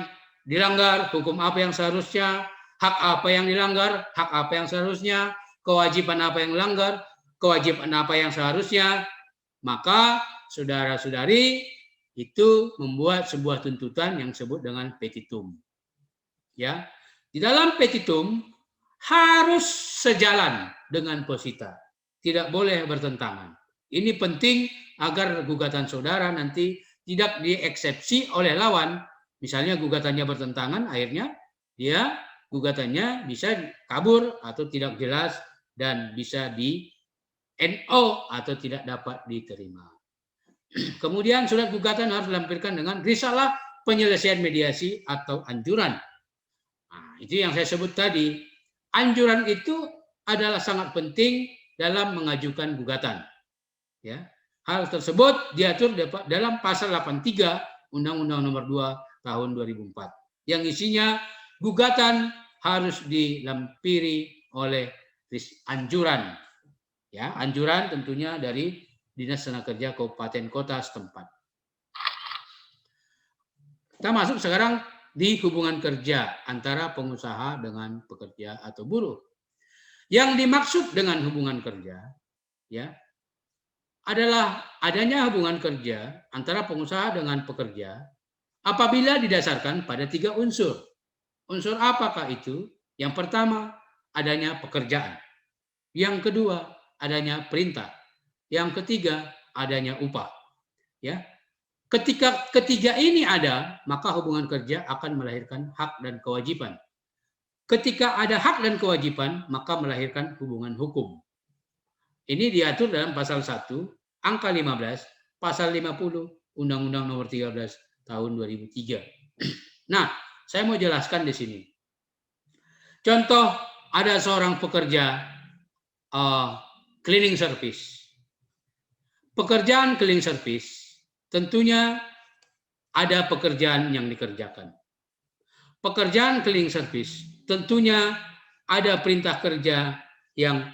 dilanggar, hukum apa yang seharusnya, hak apa yang dilanggar, hak apa yang seharusnya, kewajiban apa yang dilanggar, kewajiban apa yang seharusnya, maka saudara-saudari itu membuat sebuah tuntutan yang disebut dengan petitum. Ya, di dalam petitum harus sejalan dengan posita, tidak boleh bertentangan. Ini penting agar gugatan saudara nanti tidak dieksepsi oleh lawan. Misalnya gugatannya bertentangan, akhirnya dia gugatannya bisa kabur atau tidak jelas dan bisa di NO atau tidak dapat diterima. Kemudian surat gugatan harus dilampirkan dengan risalah penyelesaian mediasi atau anjuran. Nah, itu yang saya sebut tadi. Anjuran itu adalah sangat penting dalam mengajukan gugatan. Ya, Hal tersebut diatur dalam pasal 83 Undang-Undang Nomor 2 Tahun 2004 yang isinya gugatan harus dilampiri oleh anjuran, ya, anjuran tentunya dari Dinas Tenaga Kerja Kabupaten Kota setempat. Kita masuk sekarang di hubungan kerja antara pengusaha dengan pekerja atau buruh. Yang dimaksud dengan hubungan kerja, ya, adalah adanya hubungan kerja antara pengusaha dengan pekerja apabila didasarkan pada 3 unsur. Unsur apakah itu? Yang pertama, adanya pekerjaan. Yang kedua, adanya perintah. Yang ketiga, adanya upah. Ya. Ketika ketiga ini ada, maka hubungan kerja akan melahirkan hak dan kewajiban. Ketika ada hak dan kewajiban, maka melahirkan hubungan hukum. Ini diatur dalam pasal 1, angka 15, pasal 50, Undang-Undang Nomor 13 Tahun 2003. Nah, saya mau jelaskan di sini. Contoh, ada seorang pekerja cleaning service. Pekerjaan cleaning service tentunya ada pekerjaan yang dikerjakan. Pekerjaan cleaning service tentunya ada perintah kerja yang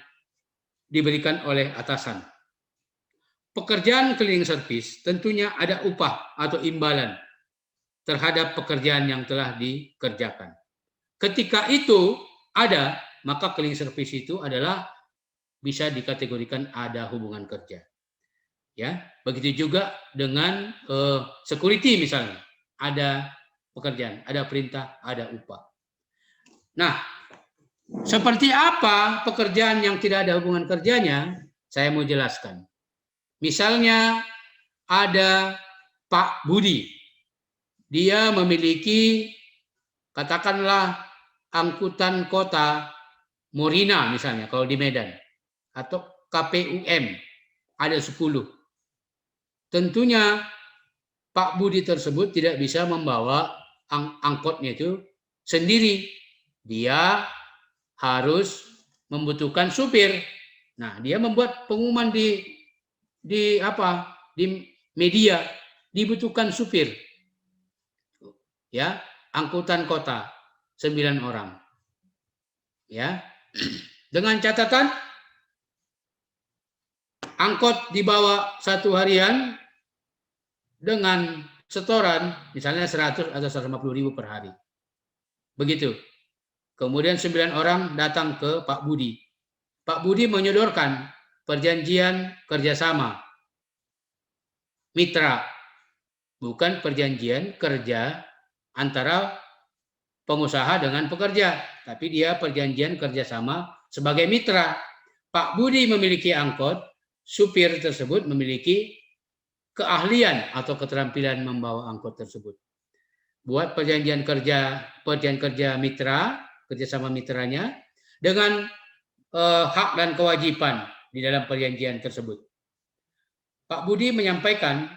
diberikan oleh atasan. Pekerjaan cleaning service tentunya ada upah atau imbalan terhadap pekerjaan yang telah dikerjakan. Ketika itu ada, maka cleaning service itu adalah bisa dikategorikan ada hubungan kerja. Ya, begitu juga dengan security misalnya, ada pekerjaan, ada perintah, ada upah. Nah, seperti apa pekerjaan yang tidak ada hubungan kerjanya? Saya mau jelaskan. Misalnya ada Pak Budi. Dia memiliki katakanlah angkutan kota Morina misalnya kalau di Medan atau KPUM ada 10. Tentunya Pak Budi tersebut tidak bisa membawa angkotnya itu sendiri. Dia harus membutuhkan supir. Nah, dia membuat pengumuman di media, dibutuhkan supir. Ya, angkutan kota 9 orang. Ya. Dengan catatan angkot dibawa satu harian dengan setoran misalnya 100 atau 150.000 per hari. Begitu. Kemudian 9 orang datang ke Pak Budi. Pak Budi menyodorkan perjanjian kerjasama mitra, bukan perjanjian kerja antara pengusaha dengan pekerja, tapi dia perjanjian kerjasama sebagai mitra. Pak Budi memiliki angkot, supir tersebut memiliki keahlian atau keterampilan membawa angkot tersebut. Buat perjanjian kerja mitra, kerjasama mitranya dengan hak dan kewajiban di dalam perjanjian tersebut. Pak Budi menyampaikan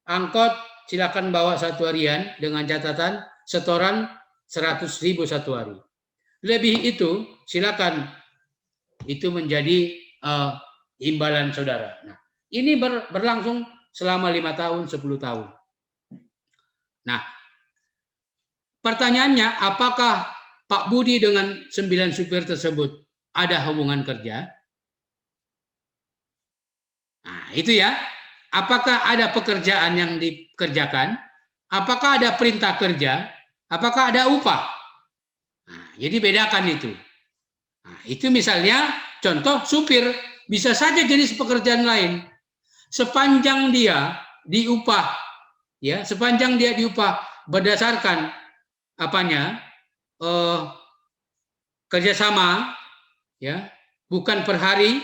angkot silakan bawa satu harian dengan catatan setoran 100.000 satu hari. Lebih itu silakan, itu menjadi imbalan saudara. Nah, ini berlangsung selama 5 tahun, 10 tahun. Nah, pertanyaannya, apakah Pak Budi dengan 9 supir tersebut ada hubungan kerja? Nah, itu ya. Apakah ada pekerjaan yang dikerjakan? Apakah ada perintah kerja? Apakah ada upah? Nah, jadi bedakan itu. Nah, itu misalnya contoh supir, bisa saja jenis pekerjaan lain. Sepanjang dia diupah, ya, sepanjang dia diupah berdasarkan kerjasama, ya, bukan per hari,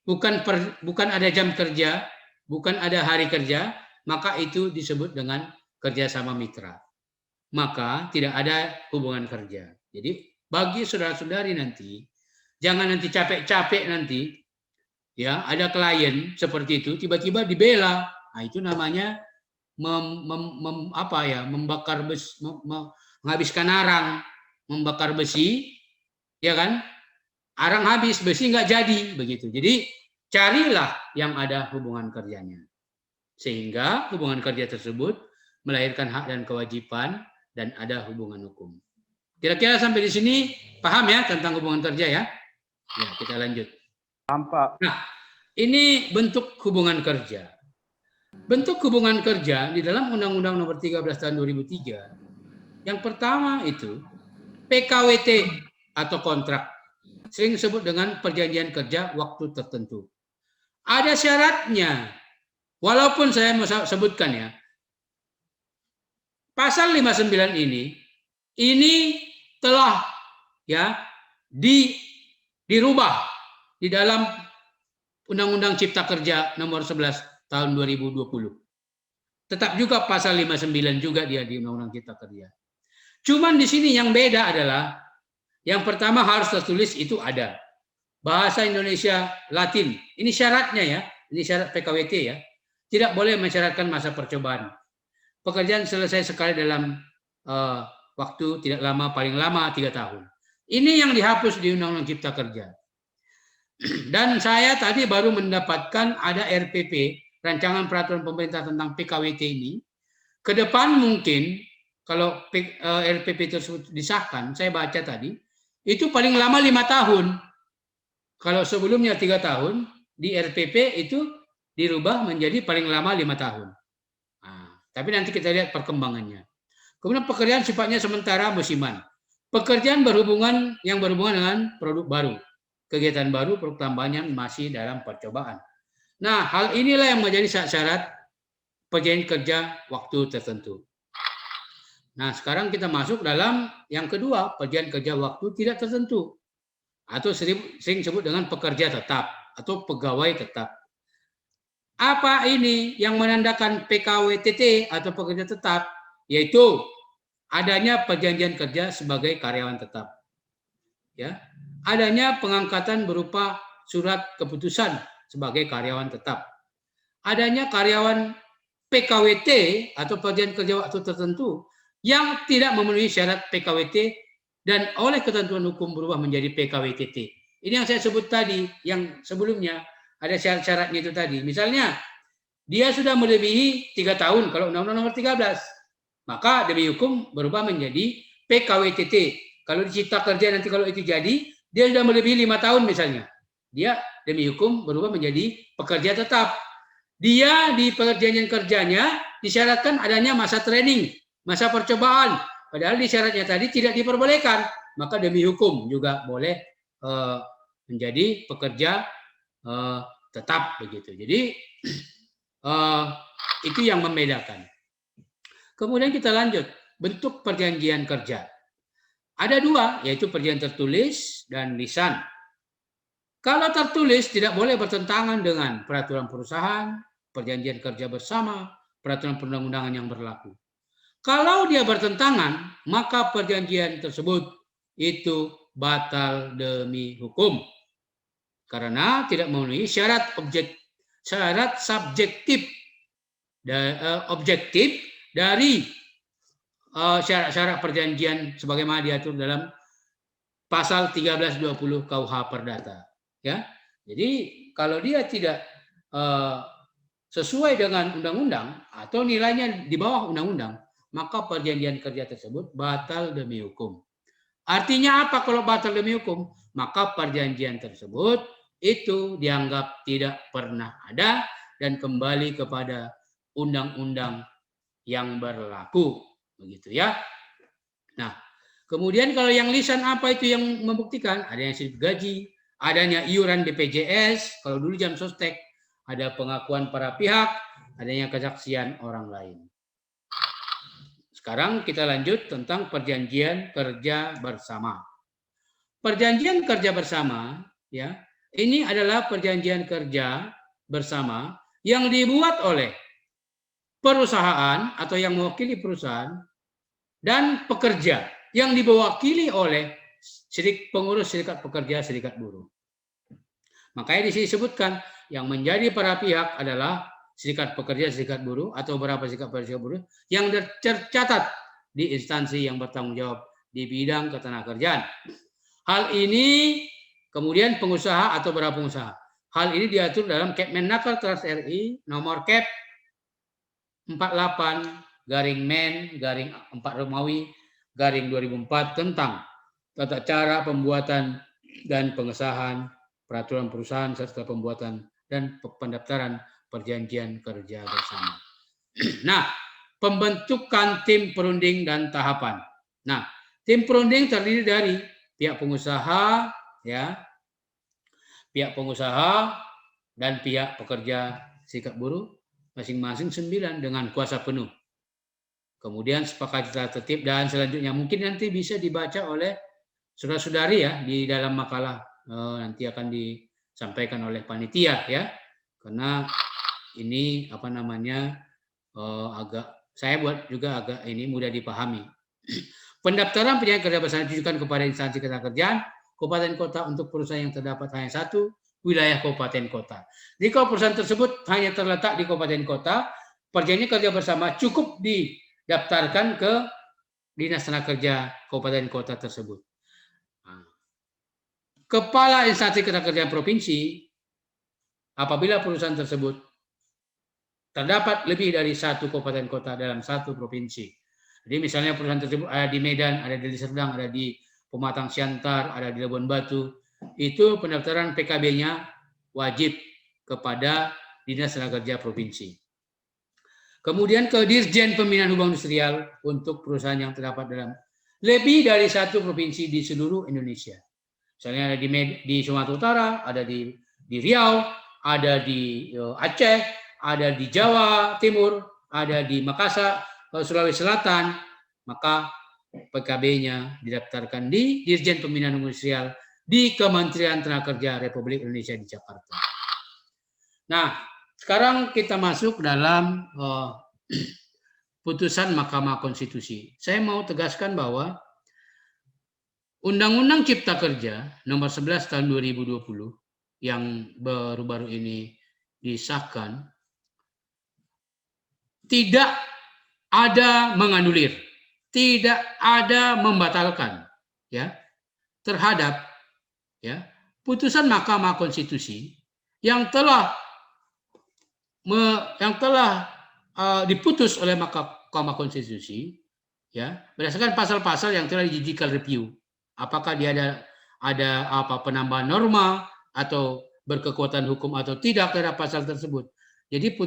bukan ada jam kerja, bukan ada hari kerja, maka itu disebut dengan kerjasama mitra. Maka tidak ada hubungan kerja. Jadi bagi saudara-saudari nanti, jangan nanti capek-capek nanti, ya, ada klien seperti itu tiba-tiba dibela. Nah, itu namanya membakar besi, menghabiskan arang, membakar besi, ya kan? Arang habis, besi nggak jadi, begitu. Jadi carilah yang ada hubungan kerjanya. Sehingga hubungan kerja tersebut melahirkan hak dan kewajiban dan ada hubungan hukum. Kira-kira sampai di sini paham ya tentang hubungan kerja ya? Ya, kita lanjut. Nampak. Nah, ini bentuk hubungan kerja. Bentuk hubungan kerja di dalam Undang-Undang Nomor 13 Tahun 2003, yang pertama itu PKWT atau kontrak, sering disebut dengan perjanjian kerja waktu tertentu. Ada syaratnya, walaupun saya mau sebutkan ya, pasal 59 ini telah ya dirubah di dalam Undang-Undang Cipta Kerja Nomor 11 Tahun 2020. Tetap juga pasal 59 juga dia di Undang-Undang Cipta Kerja. Cuman di sini yang beda adalah yang pertama harus tertulis itu ada bahasa Indonesia Latin. Ini syaratnya ya, ini syarat PKWT ya. Tidak boleh mensyaratkan masa percobaan. Pekerjaan selesai sekali dalam waktu tidak lama, paling lama 3 tahun. Ini yang dihapus di Undang-Undang Cipta Kerja. Dan saya tadi baru mendapatkan ada RPP, Rancangan Peraturan Pemerintah tentang PKWT ini. Ke depan mungkin kalau RPP tersebut disahkan, saya baca tadi, itu paling lama 5 tahun. Kalau sebelumnya 3 tahun, di RPP itu dirubah menjadi paling lama 5 tahun. Nah, tapi nanti kita lihat perkembangannya. Kemudian pekerjaan sifatnya sementara musiman. Pekerjaan yang berhubungan dengan produk baru. Kegiatan baru, produk tambahan masih dalam percobaan. Nah, hal inilah yang menjadi syarat perjanjian kerja waktu tertentu. Nah, sekarang kita masuk dalam yang kedua, perjanjian kerja waktu tidak tertentu. Atau sering disebut dengan pekerja tetap atau pegawai tetap. Apa ini yang menandakan PKWTT atau pekerja tetap? Yaitu adanya perjanjian kerja sebagai karyawan tetap. Ya, adanya pengangkatan berupa surat keputusan sebagai karyawan tetap. Adanya karyawan PKWT atau perjanjian kerja waktu tertentu yang tidak memenuhi syarat PKWT dan oleh ketentuan hukum berubah menjadi PKWTT. Ini yang saya sebut tadi, yang sebelumnya ada syarat-syaratnya itu tadi. Misalnya, dia sudah melebihi 3 tahun kalau Undang-Undang Nomor 13. Maka demi hukum berubah menjadi PKWTT. Kalau di Cipta Kerja nanti kalau itu jadi, dia sudah melebihi 5 tahun misalnya. Dia demi hukum berubah menjadi pekerja tetap. Dia di perjanjian kerjanya disyaratkan adanya masa training, masa percobaan. Padahal di syaratnya tadi tidak diperbolehkan. Maka demi hukum juga boleh menjadi pekerja tetap begitu. Jadi itu yang membedakan. Kemudian kita lanjut, bentuk perjanjian kerja. Ada 2, yaitu perjanjian tertulis dan lisan. Kalau tertulis tidak boleh bertentangan dengan peraturan perusahaan, perjanjian kerja bersama, peraturan perundang-undangan yang berlaku. Kalau dia bertentangan, maka perjanjian tersebut itu batal demi hukum. Karena tidak memenuhi syarat subjektif objektif dari syarat-syarat perjanjian sebagaimana diatur dalam pasal 1320 KUH Perdata. Ya, jadi kalau dia tidak sesuai dengan undang-undang atau nilainya di bawah undang-undang, maka perjanjian kerja tersebut batal demi hukum. Artinya apa kalau batal demi hukum? Maka perjanjian tersebut itu dianggap tidak pernah ada dan kembali kepada undang-undang yang berlaku, begitu ya. Nah, kemudian kalau yang lisan apa itu yang membuktikan? Ada yang slip gaji, adanya iuran BPJS, kalau dulu jam sostek, ada pengakuan para pihak, adanya kesaksian orang lain. Sekarang kita lanjut tentang perjanjian kerja bersama. Perjanjian kerja bersama, ya, ini adalah perjanjian kerja bersama yang dibuat oleh perusahaan atau yang mewakili perusahaan dan pekerja yang diwakili oleh pengurus serikat pekerja, serikat buruh. Makanya di sini disebutkan yang menjadi para pihak adalah serikat pekerja, serikat buruh atau beberapa serikat pekerja, serikat buruh yang tercatat di instansi yang bertanggung jawab di bidang ketenagakerjaan. Hal ini kemudian pengusaha atau beberapa pengusaha. Hal ini diatur dalam Kepmenaker Trust RI nomor Kep 48/Men/4 Romawi/2004 tentang tata cara pembuatan dan pengesahan peraturan perusahaan serta pembuatan dan pendaftaran perjanjian kerja bersama. Nah, pembentukan tim perunding dan tahapan. Nah, tim perunding terdiri dari pihak pengusaha, ya, pihak pengusaha dan pihak pekerja serikat buruh masing-masing 9 dengan kuasa penuh. Kemudian sepakati tata tertib dan selanjutnya mungkin nanti bisa dibaca oleh saudara-saudari ya di dalam makalah nanti akan disampaikan oleh panitia ya. Karena ini saya buat juga agak ini mudah dipahami. Pendaftaran penjagaan kerja bersama ditujukan kepada instansi ketenagakerjaan kabupaten kota untuk perusahaan yang terdapat hanya satu wilayah kabupaten kota. Jika perusahaan tersebut hanya terletak di kabupaten kota, perjanjian kerja bersama cukup didaftarkan ke Dinas Tenaga Kerja kabupaten kota tersebut. Kepala instansi ketenagakerjaan provinsi, apabila perusahaan tersebut terdapat lebih dari satu kabupaten kota dalam satu provinsi. Jadi misalnya perusahaan tersebut ada di Medan, ada di Deli Serdang, ada di Pematang Siantar, ada di Labuan Batu, itu pendaftaran PKB-nya wajib kepada Dinas Tenaga Kerja Provinsi. Kemudian ke Dirjen Pembinaan Hubungan Industrial untuk perusahaan yang terdapat dalam lebih dari satu provinsi di seluruh Indonesia. Misalnya ada di Sumatera Utara, ada di Riau, ada di Aceh, ada di Jawa Timur, ada di Makassar, Sulawesi Selatan, maka PKB-nya didaftarkan di Dirjen Pembinaan Industrial di Kementerian Tenaga Kerja Republik Indonesia di Jakarta. Nah, sekarang kita masuk dalam putusan Mahkamah Konstitusi. Saya mau tegaskan bahwa Undang-Undang Cipta Kerja nomor 11 tahun 2020 yang baru-baru ini disahkan tidak ada menganulir, tidak ada membatalkan ya terhadap ya putusan Mahkamah Konstitusi yang telah diputus oleh Mahkamah Konstitusi ya berdasarkan pasal-pasal yang telah di judicial review. Apakah dia ada penambahan norma atau berkekuatan hukum atau tidak terhadap pasal tersebut. Jadi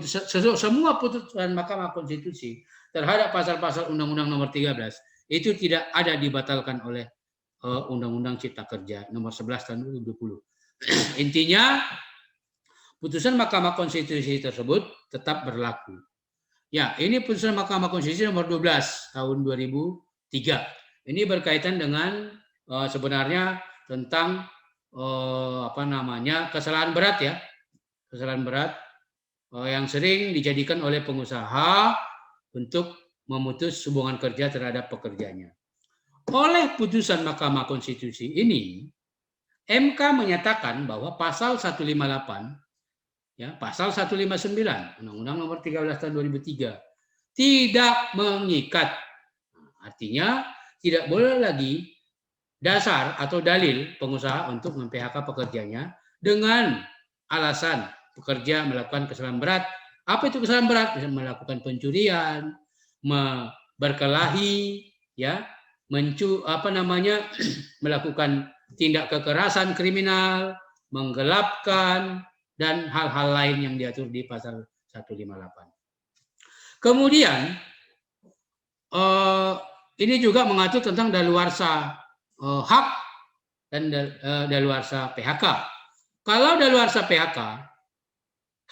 semua putusan Mahkamah Konstitusi terhadap pasal-pasal Undang-Undang Nomor 13 itu tidak ada dibatalkan oleh Undang-Undang Cipta Kerja Nomor 11 tahun 2020. Intinya putusan Mahkamah Konstitusi tersebut tetap berlaku. Ya, ini putusan Mahkamah Konstitusi nomor 12 tahun 2003. Ini berkaitan dengan sebenarnya tentang kesalahan berat ya. Kesalahan berat yang sering dijadikan oleh pengusaha untuk memutus hubungan kerja terhadap pekerjanya. Oleh putusan Mahkamah Konstitusi ini, MK menyatakan bahwa pasal 158 ya, pasal 159 Undang-Undang Nomor 13 tahun 2003 tidak mengikat. Artinya tidak boleh lagi dasar atau dalil pengusaha untuk mem-PHK pekerjanya dengan alasan pekerja melakukan kesalahan berat. Apa itu kesalahan berat? Bisa melakukan pencurian, berkelahi, ya, melakukan tindak kekerasan kriminal, menggelapkan, dan hal-hal lain yang diatur di pasal 158. Kemudian ini juga mengatur tentang daluarsa hak dan daluarsa PHK. Kalau daluarsa PHK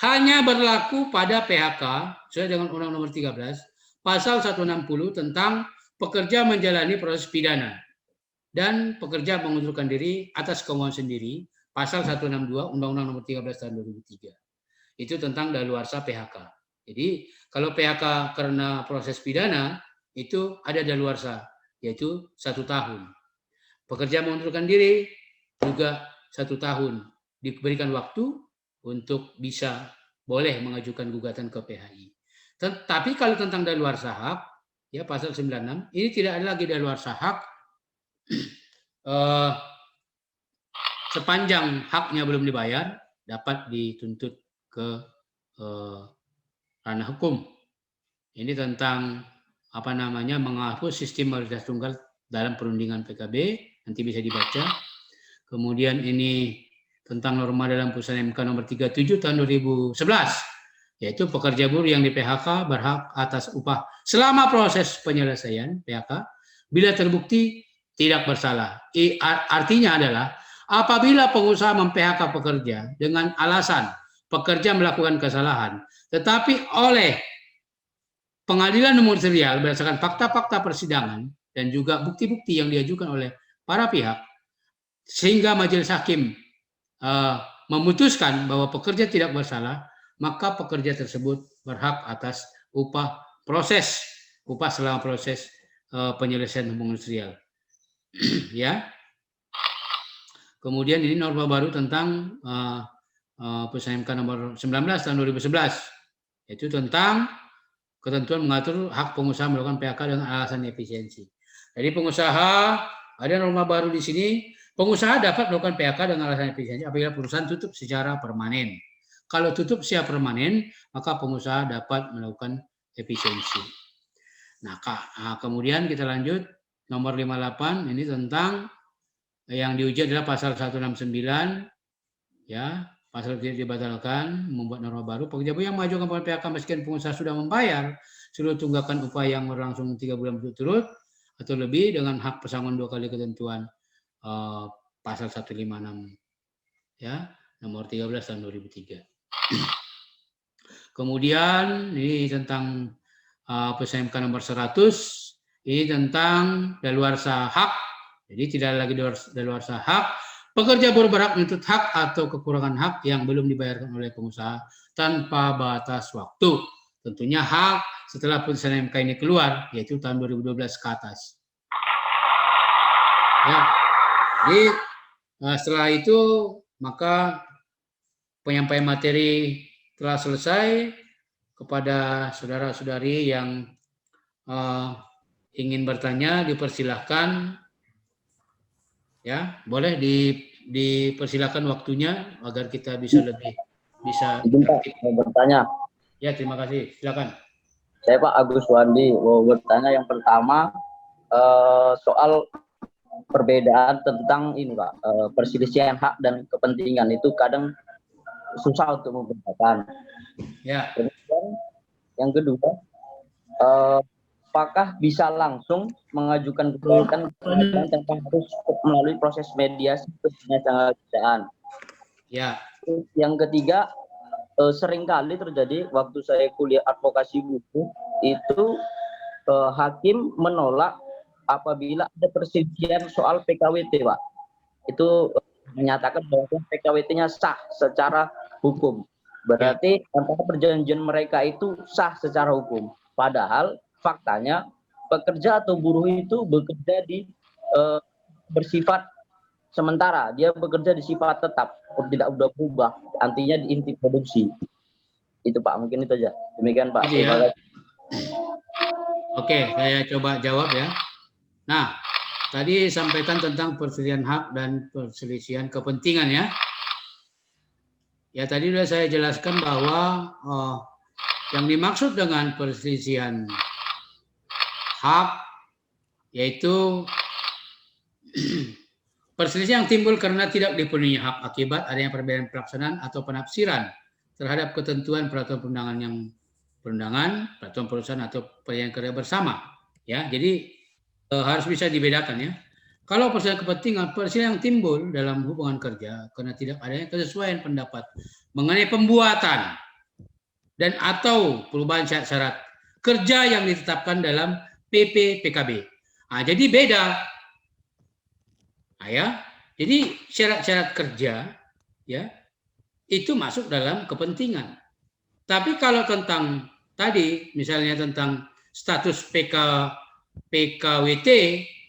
hanya berlaku pada PHK sesuai dengan Undang-Undang Nomor 13 pasal 160 tentang pekerja menjalani proses pidana dan pekerja mengundurkan diri atas kemauan sendiri pasal 162 Undang-Undang Nomor 13 tahun 2003. Itu tentang daluarsa PHK. Jadi kalau PHK karena proses pidana itu ada daluarsa yaitu 1 tahun. Pekerja mengundurkan diri juga 1 tahun diberikan waktu untuk bisa boleh mengajukan gugatan ke PHI. Tapi kalau tentang daluarsa hak, ya pasal 96, ini tidak ada lagi daluarsa hak sepanjang haknya belum dibayar dapat dituntut ke ranah hukum. Ini tentang apa namanya menghapus sistem mayoritas tunggal dalam perundingan PKB, nanti bisa dibaca. Kemudian ini tentang norma dalam putusan MK nomor 37 tahun 2011, yaitu pekerja buruh yang di PHK berhak atas upah selama proses penyelesaian PHK bila terbukti tidak bersalah. Artinya adalah apabila pengusaha mem-PHK pekerja dengan alasan pekerja melakukan kesalahan, tetapi oleh pengadilan umum serial berdasarkan fakta-fakta persidangan dan juga bukti-bukti yang diajukan oleh para pihak, sehingga majelis hakim memutuskan bahwa pekerja tidak bersalah, maka pekerja tersebut berhak atas upah selama proses penyelesaian hubungan industrial. Ya. Kemudian ini norma baru tentang Putusan MK nomor 19 tahun 2011, yaitu tentang ketentuan mengatur hak pengusaha melakukan PHK dengan alasan efisiensi. Jadi pengusaha, ada norma baru di sini, pengusaha dapat melakukan PHK dengan alasan efisiensi apabila perusahaan tutup secara permanen. Kalau tutup secara permanen, maka pengusaha dapat melakukan efisiensi. Nah, kemudian kita lanjut nomor 58, ini tentang yang diuji adalah pasal 169, ya. Pasal tidak dibatalkan, membuat norma baru. Pekerja buruh yang mengajukan PHK meskipun pengusaha sudah membayar seluruh tunggakan upah yang berlangsung 3 bulan berturut-turut atau lebih dengan hak pesangon 2 kali ketentuan pasal 156, ya, nomor 13 tahun 2003. Kemudian ini tentang Putusan MK nomor 100, ini tentang daluarsa hak. Jadi tidak lagi daluarsa hak. Pekerja buruh berhak menuntut hak atau kekurangan hak yang belum dibayarkan oleh pengusaha tanpa batas waktu. Tentunya hak setelah putusan MK ini keluar, yaitu tahun 2012 ke atas. Ya. Jadi setelah itu maka penyampaian materi telah selesai. Kepada saudara-saudari yang ingin bertanya dipersilahkan. Ya, boleh dipersilakan waktunya agar kita bisa lebih mau bertanya. Ya, terima kasih. Silakan. Saya Pak Agus Wandi mau bertanya. Yang pertama soal perbedaan tentang ini Pak, perselisihan hak dan kepentingan itu kadang susah untuk membedakan. Ya. Kemudian yang kedua, apakah bisa langsung mengajukan gugatan tanpa harus melalui proses mediasi penyelesaian? Ya. Yang ketiga, seringkali terjadi waktu saya kuliah advokasi buku itu hakim menolak apabila ada perselisihan soal PKWT, Pak. Itu menyatakan bahwa PKWT-nya sah secara hukum. Berarti antara perjanjian mereka itu sah secara hukum. Padahal faktanya pekerja atau buruh itu bekerja di bersifat sementara, dia bekerja di sifat tetap, tidak udah berubah, artinya di inti produksi. Itu Pak, mungkin itu aja. Demikian Pak. Ya. Oke, saya coba jawab ya. Nah, tadi sampaikan tentang perselisihan hak dan perselisihan kepentingan ya. Ya, tadi sudah saya jelaskan bahwa yang dimaksud dengan perselisihan hak yaitu perselisihan yang timbul karena tidak dipenuhi hak akibat adanya perbedaan pelaksanaan atau penafsiran terhadap ketentuan peraturan perundangan, peraturan perusahaan atau perjanjian kerja bersama. Ya, jadi harus bisa dibedakan ya. Kalau perselisihan kepentingan, perselisihan yang timbul dalam hubungan kerja karena tidak adanya kesesuaian pendapat mengenai pembuatan dan atau perubahan syarat-syarat kerja yang ditetapkan dalam PP PKB. Nah, jadi beda. Nah, ya. Jadi syarat-syarat kerja ya itu masuk dalam kepentingan. Tapi kalau tentang tadi misalnya tentang status PKWT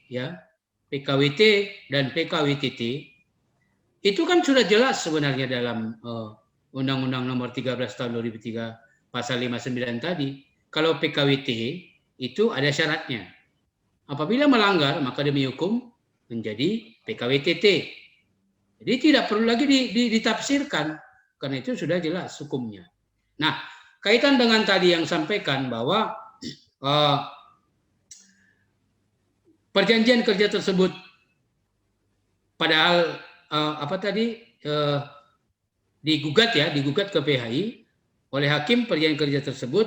ya, PKWT dan PKWTT itu kan sudah jelas sebenarnya dalam Undang-Undang Nomor 13 Tahun 2003 Pasal 59 tadi. Kalau PKWT itu ada syaratnya. Apabila melanggar maka demi hukum menjadi PKWTT. Jadi tidak perlu lagi ditafsirkan karena itu sudah jelas hukumnya. Nah, kaitan dengan tadi yang sampaikan bahwa perjanjian kerja tersebut padahal digugat ke PHI oleh hakim, perjanjian kerja tersebut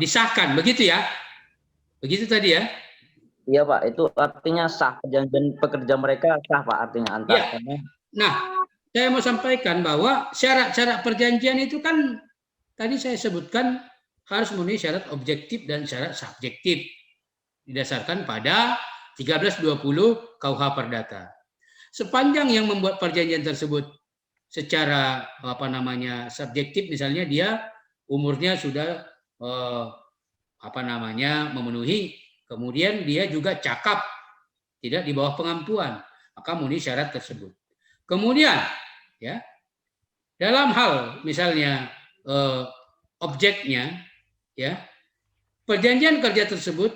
disahkan, begitu ya? Begitu tadi ya? Iya Pak, itu artinya sah, perjanjian pekerja mereka sah Pak, artinya antar. Ya. Nah, saya mau sampaikan bahwa syarat-syarat perjanjian itu kan tadi saya sebutkan harus memenuhi syarat objektif dan syarat subjektif didasarkan pada 1320 KUH Perdata. Sepanjang yang membuat perjanjian tersebut secara subjektif, misalnya dia umurnya sudah memenuhi, kemudian dia juga cakap, tidak di bawah pengampuan, maka memenuhi syarat tersebut. Kemudian ya, dalam hal misalnya objeknya ya, perjanjian kerja tersebut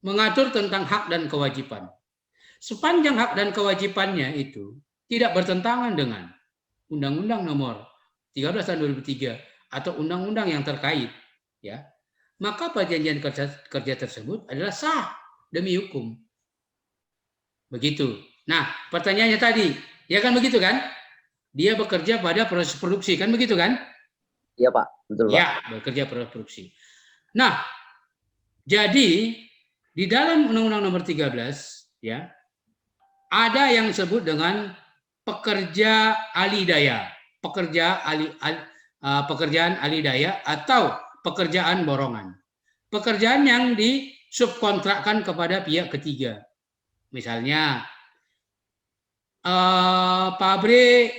mengatur tentang hak dan kewajiban. Sepanjang hak dan kewajibannya itu tidak bertentangan dengan Undang-Undang Nomor 13 Tahun 2003 atau undang-undang yang terkait, ya, maka perjanjian kerja tersebut adalah sah demi hukum. Begitu. Nah, pertanyaannya tadi, ya kan begitu kan? Dia bekerja pada proses produksi, kan begitu kan? Iya Pak, betul Pak. Ya, bekerja pada produksi. Nah, jadi di dalam Undang-Undang Nomor 13, ya, ada yang disebut dengan pekerja alidaya, pekerjaan alidaya atau pekerjaan borongan. Pekerjaan yang disubkontrakkan kepada pihak ketiga. Misalnya pabrik,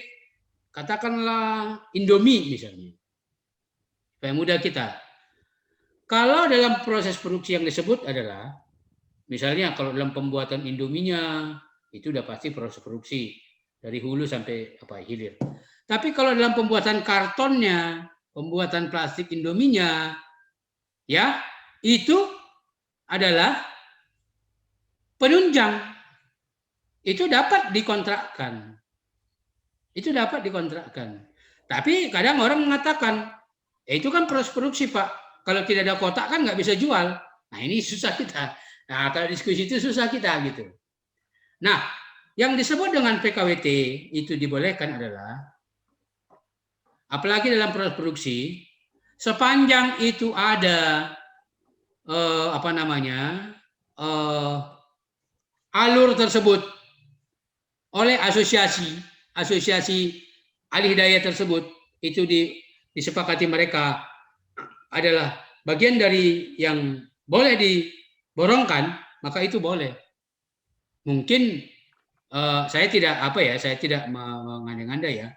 katakanlah Indomie misalnya. Supaya mudah kita. Kalau dalam proses produksi yang disebut adalah, misalnya kalau dalam pembuatan Indominya, itu udah pasti proses produksi dari hulu sampai hilir. Tapi kalau dalam pembuatan kartonnya, pembuatan plastik Indominya, ya, itu adalah penunjang. Itu dapat dikontrakkan. Tapi kadang orang mengatakan, itu kan proses produksi Pak. Kalau tidak ada kotak kan nggak bisa jual. Nah ini susah kita. Nah kalau diskusi itu susah kita gitu. Nah, yang disebut dengan PKWT itu dibolehkan adalah, apalagi dalam proses produksi, sepanjang itu ada alur tersebut oleh asosiasi alih daya tersebut, itu disepakati mereka adalah bagian dari yang boleh diborongkan, maka itu boleh. Mungkin saya tidak mengandai-andai ya.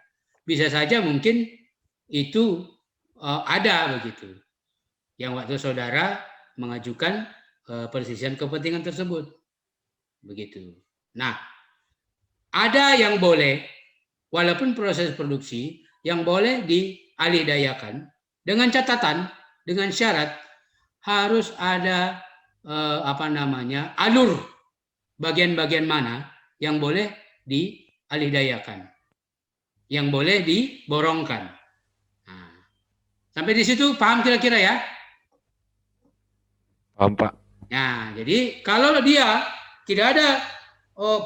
Bisa saja mungkin itu ada begitu. Yang waktu saudara mengajukan perselisihan kepentingan tersebut. Begitu. Nah, ada yang boleh, walaupun proses produksi, yang boleh dialihdayakan dengan catatan, dengan syarat harus ada alur bagian-bagian mana yang boleh dialihdayakan, yang boleh diborongkan. Nah, sampai di situ paham kira-kira ya? Paham Pak. Nah, jadi kalau dia tidak ada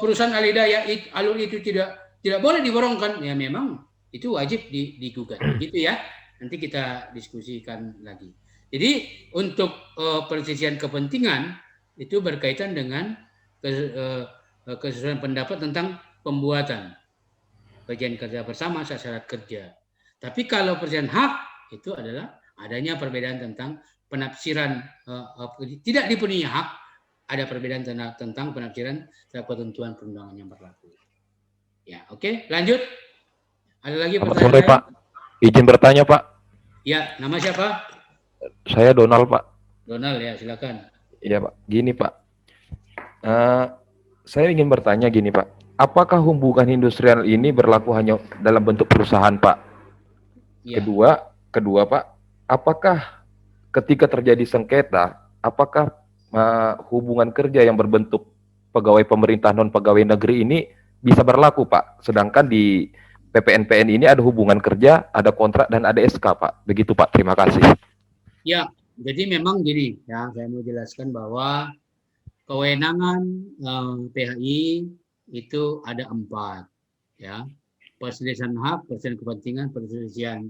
perusahaan alih-daya, alur itu tidak boleh diborongkan, ya memang itu wajib digugat, gitu ya. Nanti kita diskusikan lagi. Jadi untuk perselisihan kepentingan itu berkaitan dengan kesesuaian pendapat tentang pembuatan perjanjian kerja bersama syarat kerja. Tapi kalau perselisihan hak itu adalah adanya perbedaan tentang penafsiran, tidak dipenuhi hak, ada perbedaan tentang penafsiran terhadap ketentuan perundangan yang berlaku. Ya, oke, lanjut. Ada lagi pertanyaan? Sore Pak, izin bertanya Pak. Ya, nama siapa? Saya Donald Pak. Donald ya, silakan. Iya Pak, gini Pak. Saya ingin bertanya gini Pak, apakah hubungan industrial ini berlaku hanya dalam bentuk perusahaan Pak? Ya. Kedua Pak, apakah ketika terjadi sengketa, apakah hubungan kerja yang berbentuk pegawai pemerintah non pegawai negeri ini bisa berlaku Pak? Sedangkan di PPNPN ini ada hubungan kerja, ada kontrak dan ada SK Pak. Begitu Pak, terima kasih. Ya, Jadi memang gini ya, saya mau jelaskan bahwa kewenangan PHI itu ada 4 ya. Perselisihan hak, perselisihan kepentingan, perselisihan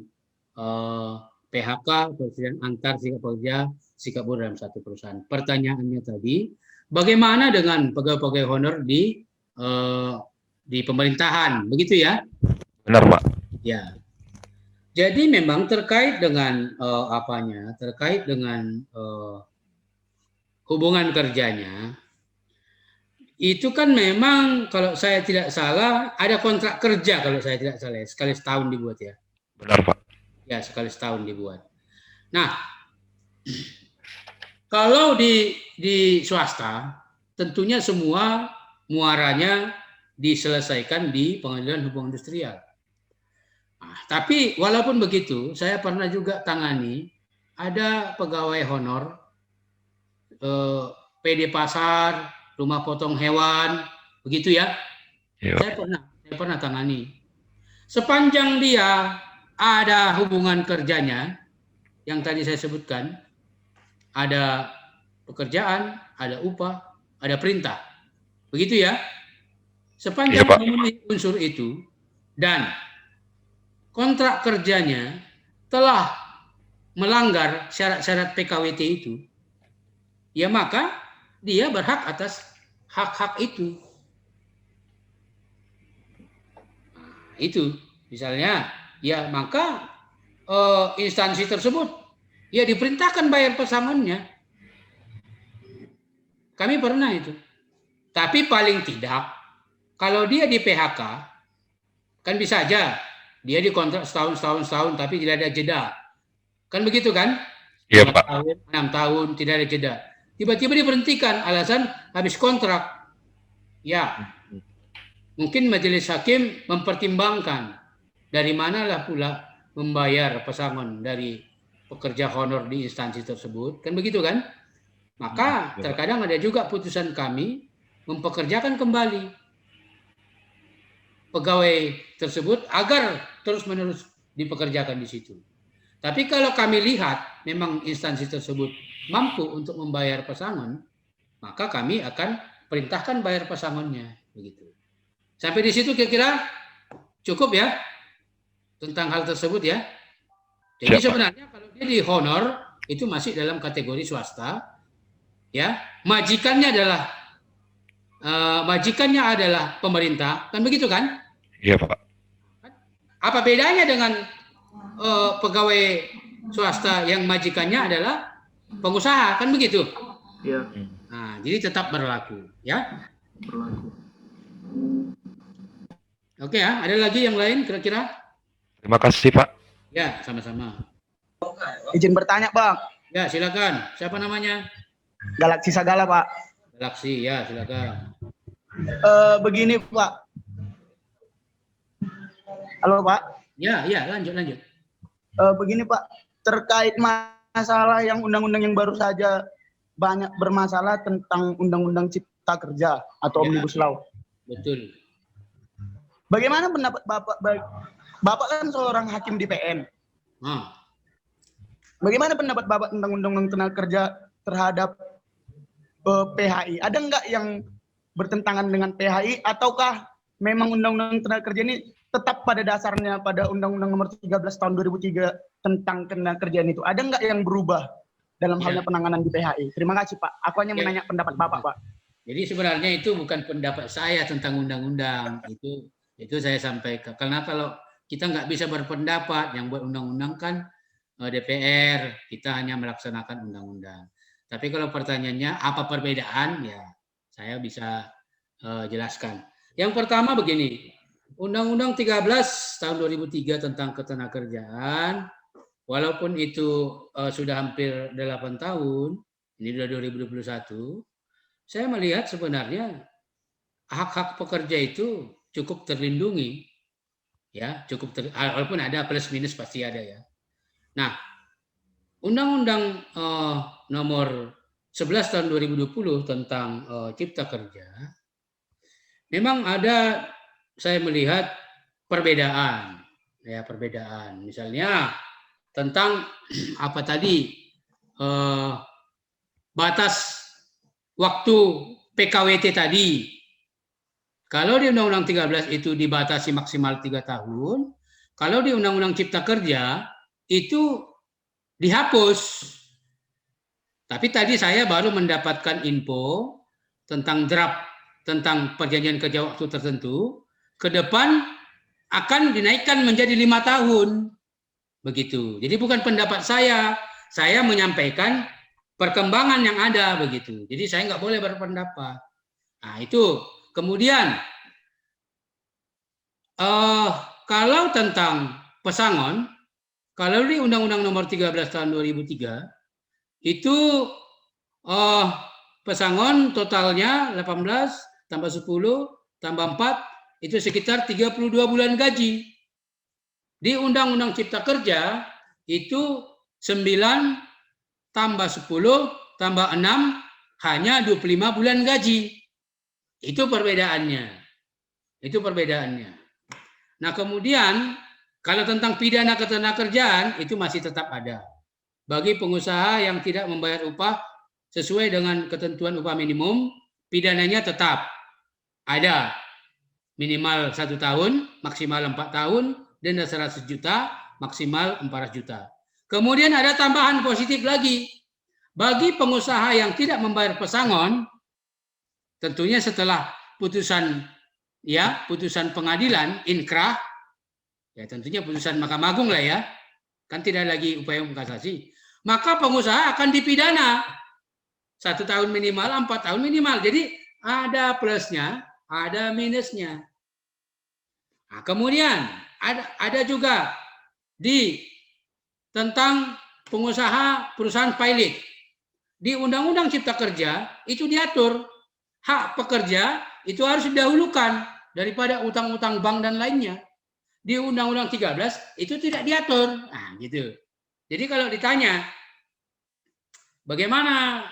PHK, perselisihan antar sikap pekerja, sikap buruh dalam satu perusahaan. Pertanyaannya tadi, bagaimana dengan pegawai-pegawai honor di pemerintahan, begitu ya? Benar, Pak. Ya. Jadi memang terkait dengan terkait dengan hubungan kerjanya, itu kan memang kalau saya tidak salah ada kontrak kerja kalau saya tidak salah, sekali setahun dibuat ya. Benar, Pak. Ya, sekali setahun dibuat. Nah, kalau di swasta, tentunya semua muaranya diselesaikan di Pengadilan Hubungan Industrial. Nah, tapi walaupun begitu, saya pernah juga tangani ada pegawai honor, PD pasar, rumah potong hewan, begitu ya. Iya. Saya pernah tangani. Sepanjang dia ada hubungan kerjanya, yang tadi saya sebutkan, ada pekerjaan, ada upah, ada perintah. Begitu ya. Sepanjang memenuhi unsur itu dan kontrak kerjanya telah melanggar syarat-syarat PKWT itu, ya maka dia berhak atas hak-hak itu. Nah, itu misalnya, ya maka instansi tersebut ya diperintahkan bayar pesangonnya. Kami pernah itu. Tapi paling tidak, kalau dia di PHK, kan bisa aja dia dikontrak setahun, tapi tidak ada jeda. Kan begitu kan? Iya, Pak. 6 tahun, tidak ada jeda. Tiba-tiba diberhentikan, alasan habis kontrak. Ya, mungkin majelis hakim mempertimbangkan dari manalah pula membayar pesangon dari pekerja honor di instansi tersebut. Kan begitu kan? Maka terkadang ada juga putusan kami mempekerjakan kembali pegawai tersebut agar terus-menerus dipekerjakan di situ. Tapi kalau kami lihat memang instansi tersebut mampu untuk membayar pesangon, maka kami akan perintahkan bayar pesangonnya, begitu. Sampai di situ kira-kira cukup ya tentang hal tersebut ya. Jadi sebenarnya kalau dia di honor itu masih dalam kategori swasta, ya. Majikannya adalah pemerintah, kan begitu kan? Iya, Pak. Apa bedanya dengan pegawai swasta yang majikannya adalah pengusaha, kan begitu? Iya. Nah, jadi tetap berlaku, ya. Berlaku. Oke ya, ada lagi yang lain kira-kira? Terima kasih, Pak. Ya, sama-sama. Izin bertanya, Bang. Ya, silakan. Siapa namanya? Galaksi Sagala, Pak. Galaksi, ya, silakan. Begini, Pak. Halo, Pak. Ya, lanjut. Begini, Pak. Terkait masalah yang undang-undang yang baru saja banyak bermasalah tentang Undang-Undang Cipta Kerja atau Omnibus Law. Betul. Bagaimana pendapat Bapak? Bapak kan seorang hakim di PN. Bagaimana pendapat Bapak tentang Undang-Undang Tenaga Kerja terhadap PHI? Ada nggak yang bertentangan dengan PHI ataukah memang Undang-Undang Tenaga Kerja ini tetap pada dasarnya pada Undang-Undang Nomor 13 Tahun 2003 tentang tenaga kerjaan itu? Ada nggak yang berubah dalam halnya penanganan di PHI? Terima kasih, Pak. Aku hanya menanya pendapat Bapak, Pak. Jadi sebenarnya itu bukan pendapat saya tentang undang-undang, itu saya sampaikan. Karena kalau kita nggak bisa berpendapat, yang buat undang-undang kan DPR, kita hanya melaksanakan undang-undang. Tapi kalau pertanyaannya apa perbedaan, ya saya bisa jelaskan. Yang pertama begini, Undang-Undang 13 tahun 2003 tentang ketenagakerjaan, walaupun itu sudah hampir 8 tahun, ini sudah 2021, saya melihat sebenarnya hak-hak pekerja itu cukup terlindungi, ya, walaupun ada plus minus pasti ada ya. Nah, Undang-Undang Nomor 11 tahun 2020 tentang Cipta Kerja, memang ada, saya melihat perbedaan. Misalnya tentang apa tadi, batas waktu PKWT tadi. Kalau di Undang-Undang 13 itu dibatasi maksimal 3 tahun, kalau di Undang-Undang Cipta Kerja itu dihapus. Tapi tadi saya baru mendapatkan info tentang draft tentang perjanjian kerja waktu tertentu, ke depan akan dinaikkan menjadi 5 tahun. Begitu. Jadi bukan pendapat saya menyampaikan perkembangan yang ada begitu. Jadi saya nggak boleh berpendapat. Nah itu. Kemudian kalau tentang pesangon, kalau di Undang-Undang Nomor 13 Tahun 2003 itu pesangon totalnya 18 tambah 10 tambah 4 itu sekitar 32 bulan gaji. Di Undang-Undang Cipta Kerja itu 9 tambah 10 tambah 6 hanya 25 bulan gaji. Itu perbedaannya. Nah kemudian kalau tentang pidana ketenagakerjaan itu masih tetap ada. Bagi pengusaha yang tidak membayar upah sesuai dengan ketentuan upah minimum, pidananya tetap ada. Minimal 1 tahun, maksimal 4 tahun, denda 100 juta, maksimal 400 juta. Kemudian ada tambahan positif lagi. Bagi pengusaha yang tidak membayar pesangon, tentunya setelah putusan pengadilan inkrah, ya tentunya putusan Mahkamah Agung lah ya, kan tidak lagi upaya kasasi, maka pengusaha akan dipidana 1 tahun minimal, 4 tahun minimal. Jadi ada plusnya, ada minusnya. Nah, kemudian ada juga tentang pengusaha perusahaan pilot. Di Undang-Undang Cipta Kerja itu diatur hak pekerja itu harus didahulukan daripada utang-utang bank dan lainnya. Di Undang-Undang 13 itu tidak diatur. Nah, gitu. Jadi kalau ditanya bagaimana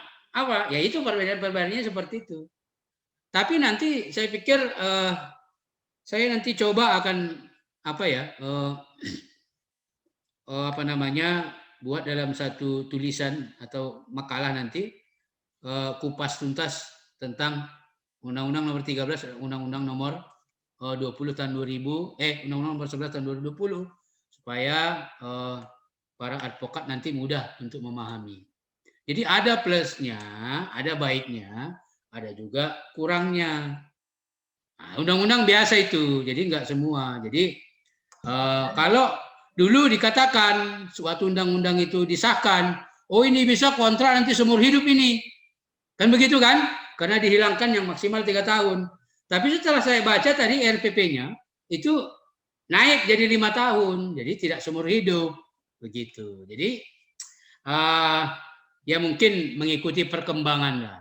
ya itu perbedaan-perbedaannya seperti itu. Tapi nanti saya pikir saya nanti coba akan buat dalam satu tulisan atau makalah nanti kupas tuntas tentang Undang-Undang Nomor 13, Undang-Undang Nomor 20 tahun 2000, Undang-Undang Nomor 11 tahun 2020 supaya para advokat nanti mudah untuk memahami. Jadi ada plusnya, ada baiknya, ada juga kurangnya. Nah, undang-undang biasa itu, jadi nggak semua. Jadi kalau dulu dikatakan suatu undang-undang itu disahkan, oh ini bisa kontrak nanti seumur hidup ini, kan begitu kan? Karena dihilangkan yang maksimal 3 tahun. Tapi setelah saya baca tadi RPP-nya itu naik jadi 5 tahun, jadi tidak seumur hidup, begitu. Jadi ya mungkin mengikuti perkembangan lah.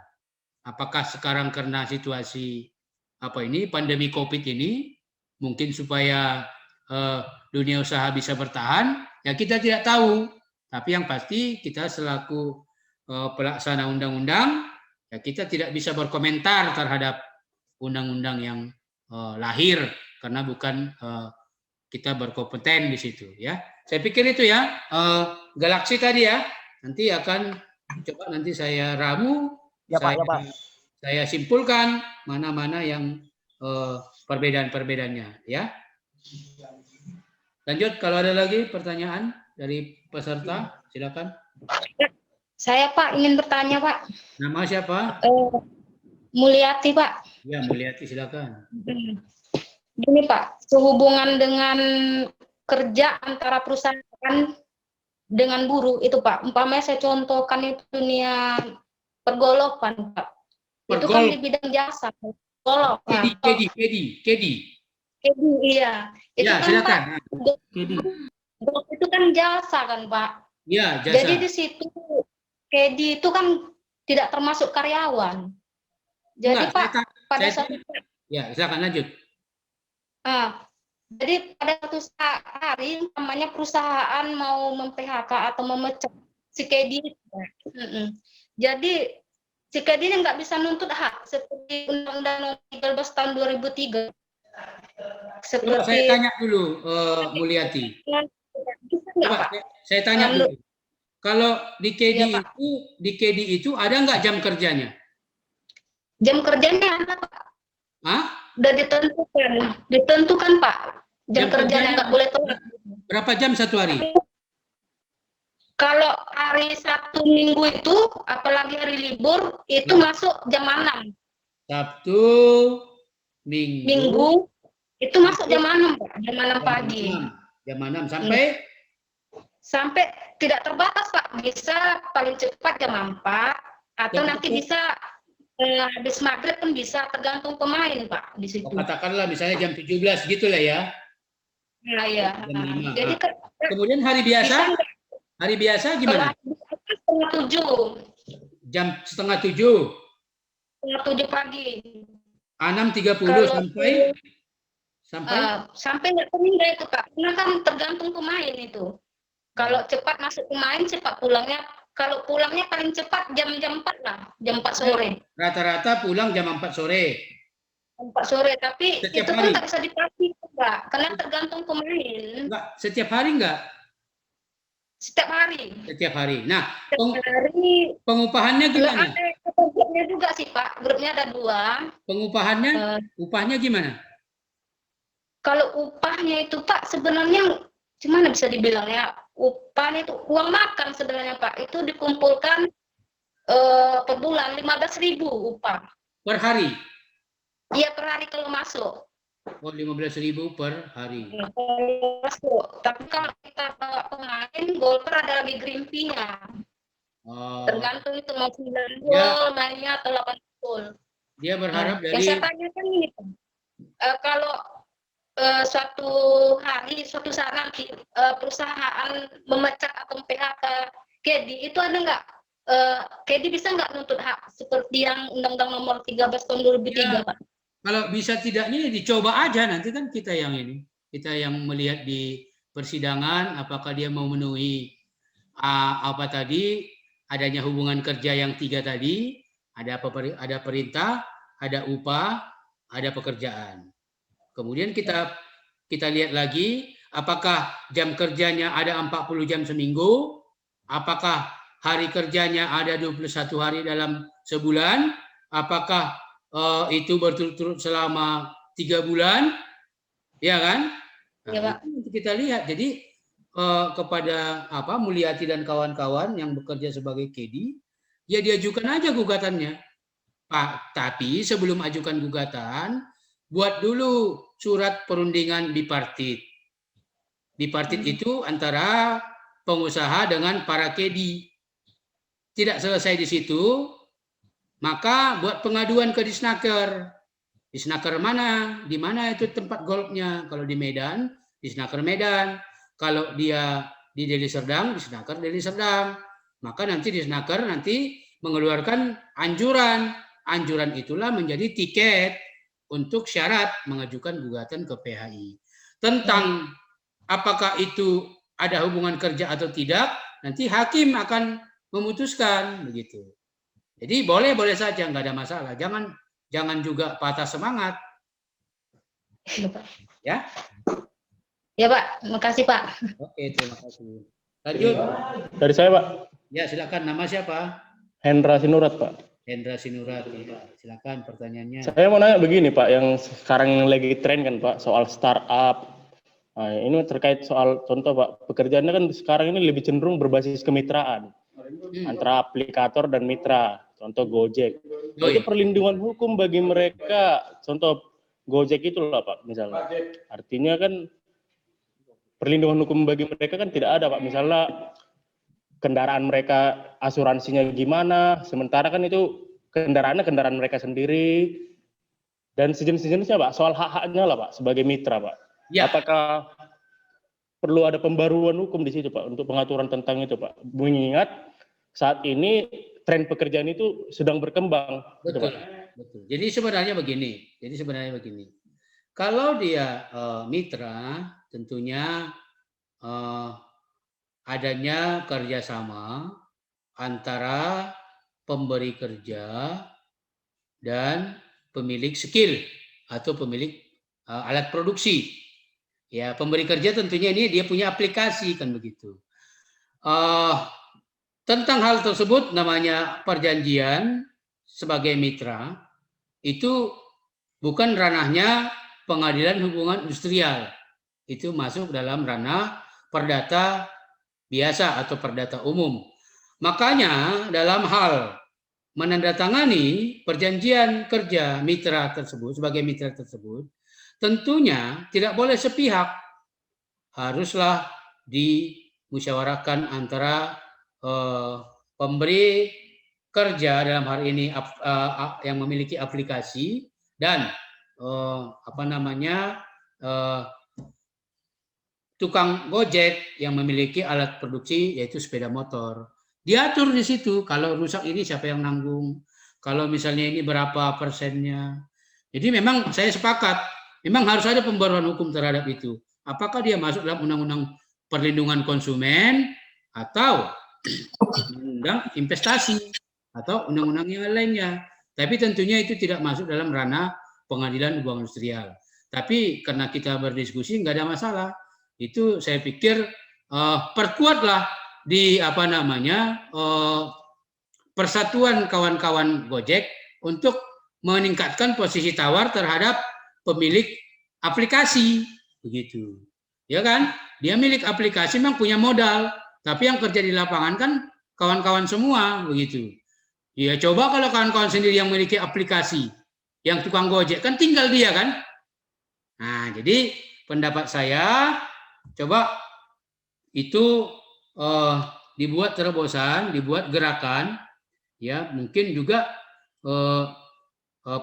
Apakah sekarang karena situasi pandemi COVID ini, mungkin supaya dunia usaha bisa bertahan, ya kita tidak tahu. Tapi yang pasti kita selaku pelaksana undang-undang, ya kita tidak bisa berkomentar terhadap undang-undang yang lahir karena bukan kita berkompeten di situ ya. Saya pikir itu ya, Galaksi tadi ya. Nanti akan coba nanti saya ramu, Ya Pak. Saya simpulkan mana-mana yang perbedaan-perbedaannya ya. Lanjut, kalau ada lagi pertanyaan dari peserta, silakan. Saya Pak ingin bertanya Pak. Nama siapa? Mulyati Pak. Ya Mulyati, silakan. Gini Pak, sehubungan dengan kerja antara perusahaan dengan buruh itu Pak, umpamanya saya contohkan itu dunia pergolokan Pak. Itu kan di bidang jasa. Kedi. Iya. Itu ya, kan silakan. Pak, itu kan jasa kan Pak. Iya, jasa. Jadi di situ Kedi itu kan tidak termasuk karyawan. Jadi Pak, pada suatu ya, silakan lanjut. Jadi pada suatu hari namanya perusahaan mau mem-PHK atau memecat si Kedi. Jadi si Kedi ini nggak bisa nuntut hak seperti Undang-Undang Nomor 13 tahun 2003. Seperti saya tanya dulu Mulyati. Coba, saya tanya dulu. Kalau di KD Iya, Pak. itu ada nggak jam kerjanya? Jam kerjanya ada, Pak. Hah? Udah ditentukan Pak. Jam Jam kerjanya kerjanya nggak boleh telat. berapa jam satu hari? Kalau hari Sabtu Minggu itu, apalagi hari libur, itu masuk jam 6. Sabtu, Minggu, Minggu, itu masuk jam 6, Pak. Jam 6 pagi. Jam 6 sampai? Sampai tidak terbatas, Pak. Bisa paling cepat jam 4, atau Jam nanti cepat. bisa habis maghrib pun bisa, tergantung pemain, Pak, di situ. Katakanlah misalnya jam 17 gitu lah ya. Nah, ya. Jam 5. Jadi Kemudian hari biasa? bisa nggak? Hari biasa gimana? Kalau hari biasa 6:30. Jam 6:30. 6:30 pagi. 6:30 Kalau sampai nggak terhingga itu Pak, karena kan tergantung pemain itu. Kalau cepat masuk pemain, cepat pulangnya. Kalau pulangnya paling cepat jam 4 lah, jam 4 sore. rata-rata pulang jam 4 sore. 4 sore, tapi Setiap itu hari? pun tak bisa dipastikan Pak, karena tergantung pemain. Enggak, setiap hari enggak? Setiap hari. Setiap hari. Nah, Setiap hari. pengupahannya Kalau gimana? ada grupnya juga sih Pak, grupnya ada 2. Pengupahannya, upahnya gimana? Kalau upahnya itu Pak, sebenarnya gimana bisa dibilang ya, upahnya itu uang makan sebenarnya Pak, itu dikumpulkan per bulan 15.000 upah. Per hari? Iya, per hari kalau masuk. Oh, 15.000 per hari. Ya, kalau masuk. Tapi kalau kita bawa pemain, golper ada lagi green fee-nya. Oh, Tergantung itu mau 9 gol, Ya. mainnya atau 8 gol. dia berharap Yang dari saya tanyakan ini, kalau suatu hari, suatu saat nanti perusahaan memecat atau PHK KD, itu ada nggak? KD bisa nggak nuntut hak seperti yang Undang-Undang Nomor 13 tahun 2003, Ya. Pak? Kalau bisa tidaknya dicoba aja, nanti kan kita yang ini. Kita yang melihat di persidangan apakah dia memenuhi apa tadi, adanya hubungan kerja yang 3 tadi, ada perintah, ada upah, ada pekerjaan. Kemudian kita lihat lagi apakah jam kerjanya ada 40 jam seminggu, apakah hari kerjanya ada 21 hari dalam sebulan, apakah itu berturut-turut selama 3 bulan, ya kan? Nah, Ya, Pak. itu nanti kita lihat. Jadi kepada Mulyati dan kawan-kawan yang bekerja sebagai KD, ya diajukan aja gugatannya, Pak. Tapi sebelum ajukan gugatan, buat dulu surat perundingan bipartit. Bipartit itu antara pengusaha dengan para KD. Tidak selesai di situ, maka buat pengaduan ke Disnaker. Disnaker mana? Di mana itu tempat golfnya? Kalau di Medan, Disnaker Medan. Kalau dia di Deli Serdang, Disnaker Deli Serdang. Maka nanti Disnaker mengeluarkan anjuran. Anjuran itulah menjadi tiket untuk syarat mengajukan gugatan ke PHI. Tentang apakah itu ada hubungan kerja atau tidak, nanti hakim akan memutuskan begitu. Jadi boleh saja, nggak ada masalah. Jangan juga patah semangat. Ya? Ya, Pak. Makasih, Pak. Oke, terima kasih. Lanjut. Dari saya, Pak. Ya, silakan. Nama siapa? Hendra Sinurat, Pak. Hendra Sinurat. Ya, silakan pertanyaannya. Saya mau nanya begini, Pak, yang sekarang lagi tren kan, Pak, soal startup. Nah, ini terkait soal contoh, Pak, pekerjaannya kan sekarang ini lebih cenderung berbasis kemitraan antara aplikator dan mitra. Contoh Gojek. Itu perlindungan hukum bagi mereka. Contoh Gojek itulah, Pak, misalnya. Artinya kan perlindungan hukum bagi mereka kan tidak ada, Pak. Misalnya kendaraan mereka asuransinya gimana, sementara kan itu kendaraannya kendaraan mereka sendiri dan sejenis-sejenisnya, Pak. Soal hak-haknya lah, Pak, sebagai mitra, Pak. Ya. Apakah perlu ada pembaruan hukum di situ, Pak, untuk pengaturan tentang itu, Pak? Mengingat saat ini tren pekerjaan itu sedang berkembang. Betul, Pak. betul. Jadi sebenarnya begini. Kalau dia mitra, tentunya adanya kerjasama antara pemberi kerja dan pemilik skill atau pemilik alat produksi. Ya, pemberi kerja tentunya ini dia punya aplikasi kan begitu. tentang hal tersebut namanya perjanjian sebagai mitra itu bukan ranahnya pengadilan hubungan industrial. Itu masuk dalam ranah perdata biasa atau perdata umum. Makanya dalam hal menandatangani perjanjian kerja mitra tersebut sebagai mitra tersebut, tentunya tidak boleh sepihak. Haruslah dimusyawarahkan antara pemberi kerja dalam hal ini yang memiliki aplikasi dan tukang Gojek yang memiliki alat produksi yaitu sepeda motor. Diatur di situ kalau rusak ini siapa yang nanggung, kalau misalnya ini berapa persennya. Jadi memang saya sepakat, memang harus ada pembaruan hukum terhadap itu. Apakah dia masuk dalam undang-undang perlindungan konsumen atau undang investasi atau undang-undang yang lainnya. Tapi tentunya itu tidak masuk dalam ranah pengadilan hubungan industrial. Tapi karena kita berdiskusi nggak ada masalah. Itu saya pikir perkuatlah di persatuan kawan-kawan Gojek untuk meningkatkan posisi tawar terhadap pemilik aplikasi, begitu. Ya kan? Dia milik aplikasi memang punya modal, tapi yang kerja di lapangan kan kawan-kawan semua, begitu. Ya coba kalau kawan-kawan sendiri yang memiliki aplikasi, yang tukang Gojek kan tinggal dia kan. Nah, jadi pendapat saya coba itu dibuat terobosan, dibuat gerakan, ya mungkin juga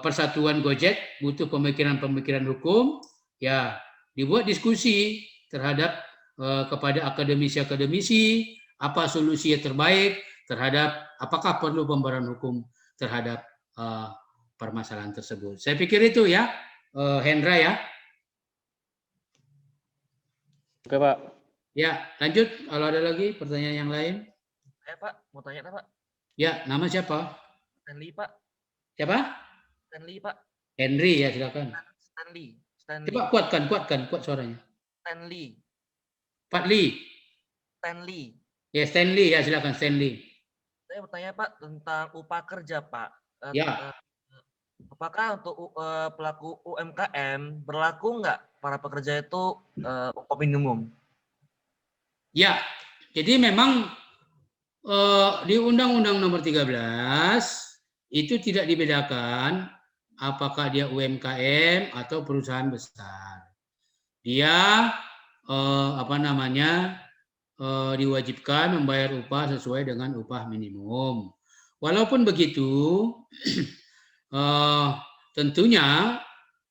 persatuan Gojek butuh pemikiran-pemikiran hukum, ya dibuat diskusi terhadap kepada akademisi-akademisi apa solusi yang terbaik terhadap apakah perlu pembaruan hukum terhadap permasalahan tersebut. Saya pikir itu ya, Hendra ya. Oke Pak. Ya, lanjut. Kalau ada lagi pertanyaan yang lain. Pak, mau tanya Pak. Ya, nama siapa? Stanley Pak. Siapa? Stanley Pak. Henry ya, silakan. Stanley. Coba kuat suaranya. Stanley. Pak Lee. Stanley. Ya, Stanley ya, silakan Stanley. Saya bertanya Pak tentang upah kerja Pak. Ya. Apakah untuk pelaku UMKM berlaku nggak para pekerja itu upah minimum? Ya, jadi memang di Undang-Undang Nomor 13 itu tidak dibedakan apakah dia UMKM atau perusahaan besar. Dia diwajibkan membayar upah sesuai dengan upah minimum. Walaupun begitu, tentunya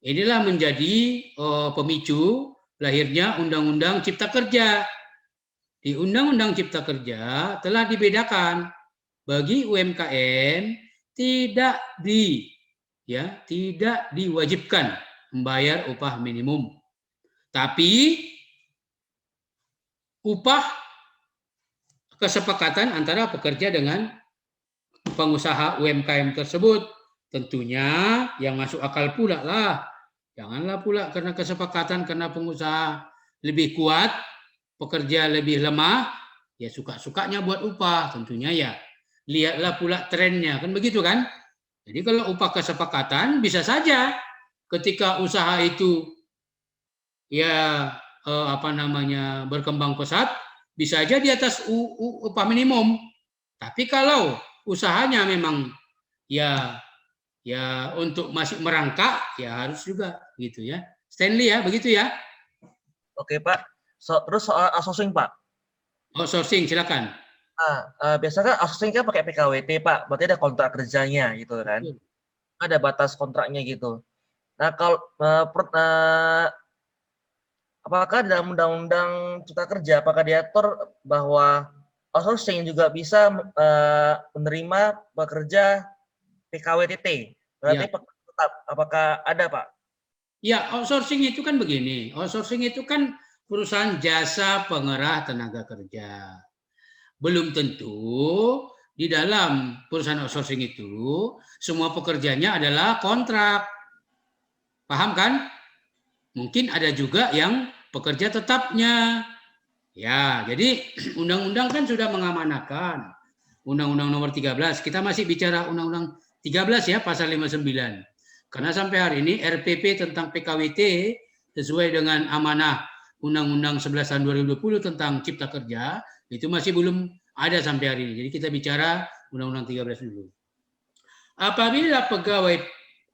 inilah menjadi pemicu lahirnya Undang-Undang Cipta Kerja. Di Undang-Undang Cipta Kerja telah dibedakan bagi UMKM tidak diwajibkan membayar upah minimum. Tapi upah kesepakatan antara pekerja dengan pengusaha UMKM tersebut tentunya yang masuk akal pula lah. Janganlah pula karena kesepakatan karena pengusaha lebih kuat, pekerja lebih lemah, ya suka-sukanya buat upah. Tentunya ya lihatlah pula trennya, kan begitu kan? Jadi kalau upah kesepakatan bisa saja ketika usaha itu ya berkembang pesat bisa aja di atas upah minimum. Tapi kalau usahanya memang ya untuk masih merangkak ya harus juga gitu ya. Stanley ya, begitu ya. Oke Pak. Terus soal outsourcing Pak. Outsourcing silakan. Biasanya outsourcing kan pakai PKWT Pak. Berarti ada kontrak kerjanya gitu kan. Ada batas kontraknya gitu. Nah kalau apakah dalam Undang-Undang Cipta Kerja apakah diatur bahwa outsourcing juga bisa menerima pekerja PKWTT? Berarti ya. Tetap apakah ada Pak? Ya, outsourcing itu kan begini. Outsourcing itu kan perusahaan jasa pengerah tenaga kerja. Belum tentu di dalam perusahaan outsourcing itu semua pekerjanya adalah kontrak. Paham kan? Mungkin ada juga yang pekerja tetapnya. Ya, jadi undang-undang kan sudah mengamanahkan Undang-Undang Nomor 13. Kita masih bicara Undang-Undang 13 ya, pasal 59. Karena sampai hari ini RPP tentang PKWT sesuai dengan amanah Undang-Undang 11 tahun 2020 tentang Cipta Kerja itu masih belum ada sampai hari ini. Jadi kita bicara Undang-Undang 13 dulu. Apabila pegawai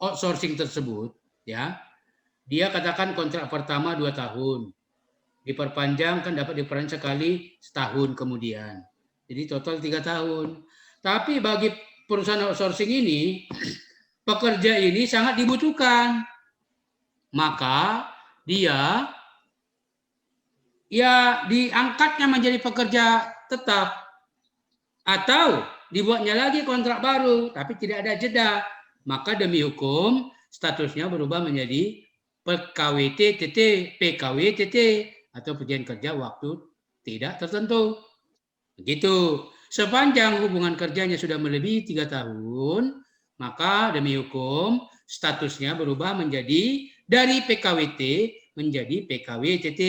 outsourcing tersebut, ya, dia katakan kontrak pertama 2 tahun, diperpanjang kan dapat diperpanjang sekali setahun kemudian. Jadi total 3 tahun. Tapi bagi perusahaan outsourcing ini, pekerja ini sangat dibutuhkan. Maka dia ya diangkatnya menjadi pekerja tetap atau dibuatnya lagi kontrak baru tapi tidak ada jeda, maka demi hukum statusnya berubah menjadi PKWT atau perjanjian kerja waktu tidak tertentu. Begitu. Sepanjang hubungan kerjanya sudah melebihi 3 tahun, maka demi hukum statusnya berubah menjadi dari PKWT menjadi PKWTT.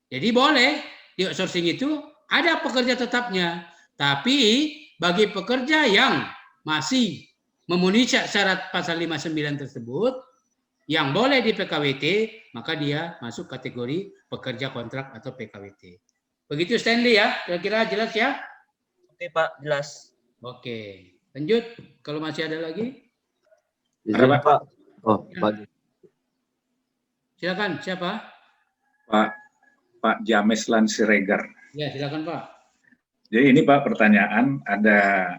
Jadi boleh di outsourcing itu ada pekerja tetapnya, tapi bagi pekerja yang masih memenuhi syarat pasal 59 tersebut, yang boleh di PKWT, maka dia masuk kategori pekerja kontrak atau PKWT. Begitu Stanley ya, kira-kira jelas ya? Oke Pak, jelas. Oke, lanjut. Kalau masih ada lagi? Izin, Pak. Oh, Pak. Silakan, siapa? Pak Jameslan Siregar. Ya, silakan Pak. Jadi ini Pak pertanyaan, ada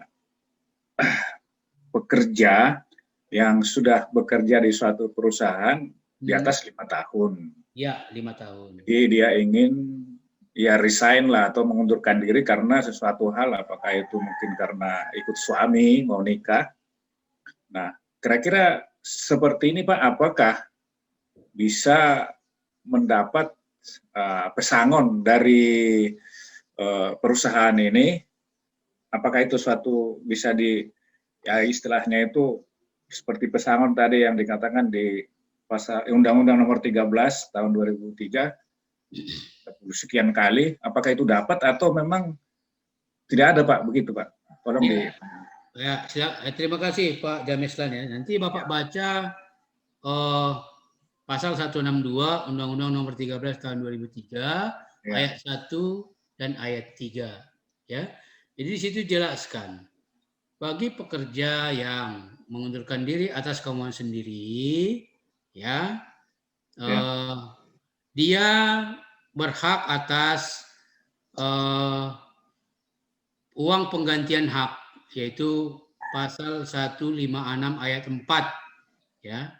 pekerja yang sudah bekerja di suatu perusahaan di atas 5 tahun. Ya, 5 tahun. Jadi dia ingin ya resign lah atau mengundurkan diri karena sesuatu hal, apakah itu mungkin karena ikut suami mau nikah. Nah, kira-kira seperti ini Pak, apakah bisa mendapat pesangon dari perusahaan ini? Apakah itu suatu bisa ya istilahnya itu seperti pesangon tadi yang dikatakan di pasal Undang-Undang Nomor 13 tahun 2003 sekian kali, apakah itu dapat atau memang tidak ada Pak, begitu Pak? Tolong Ya, terima kasih Pak Jameslan ya. Nanti Bapak baca pasal 162 Undang-Undang Nomor 13 tahun 2003 ayat 1 dan ayat 3 ya. Jadi di situ jelaskan bagi pekerja yang mengundurkan diri atas kemauan sendiri ya. Dia berhak atas uang penggantian hak, yaitu pasal 156 ayat 4 ya.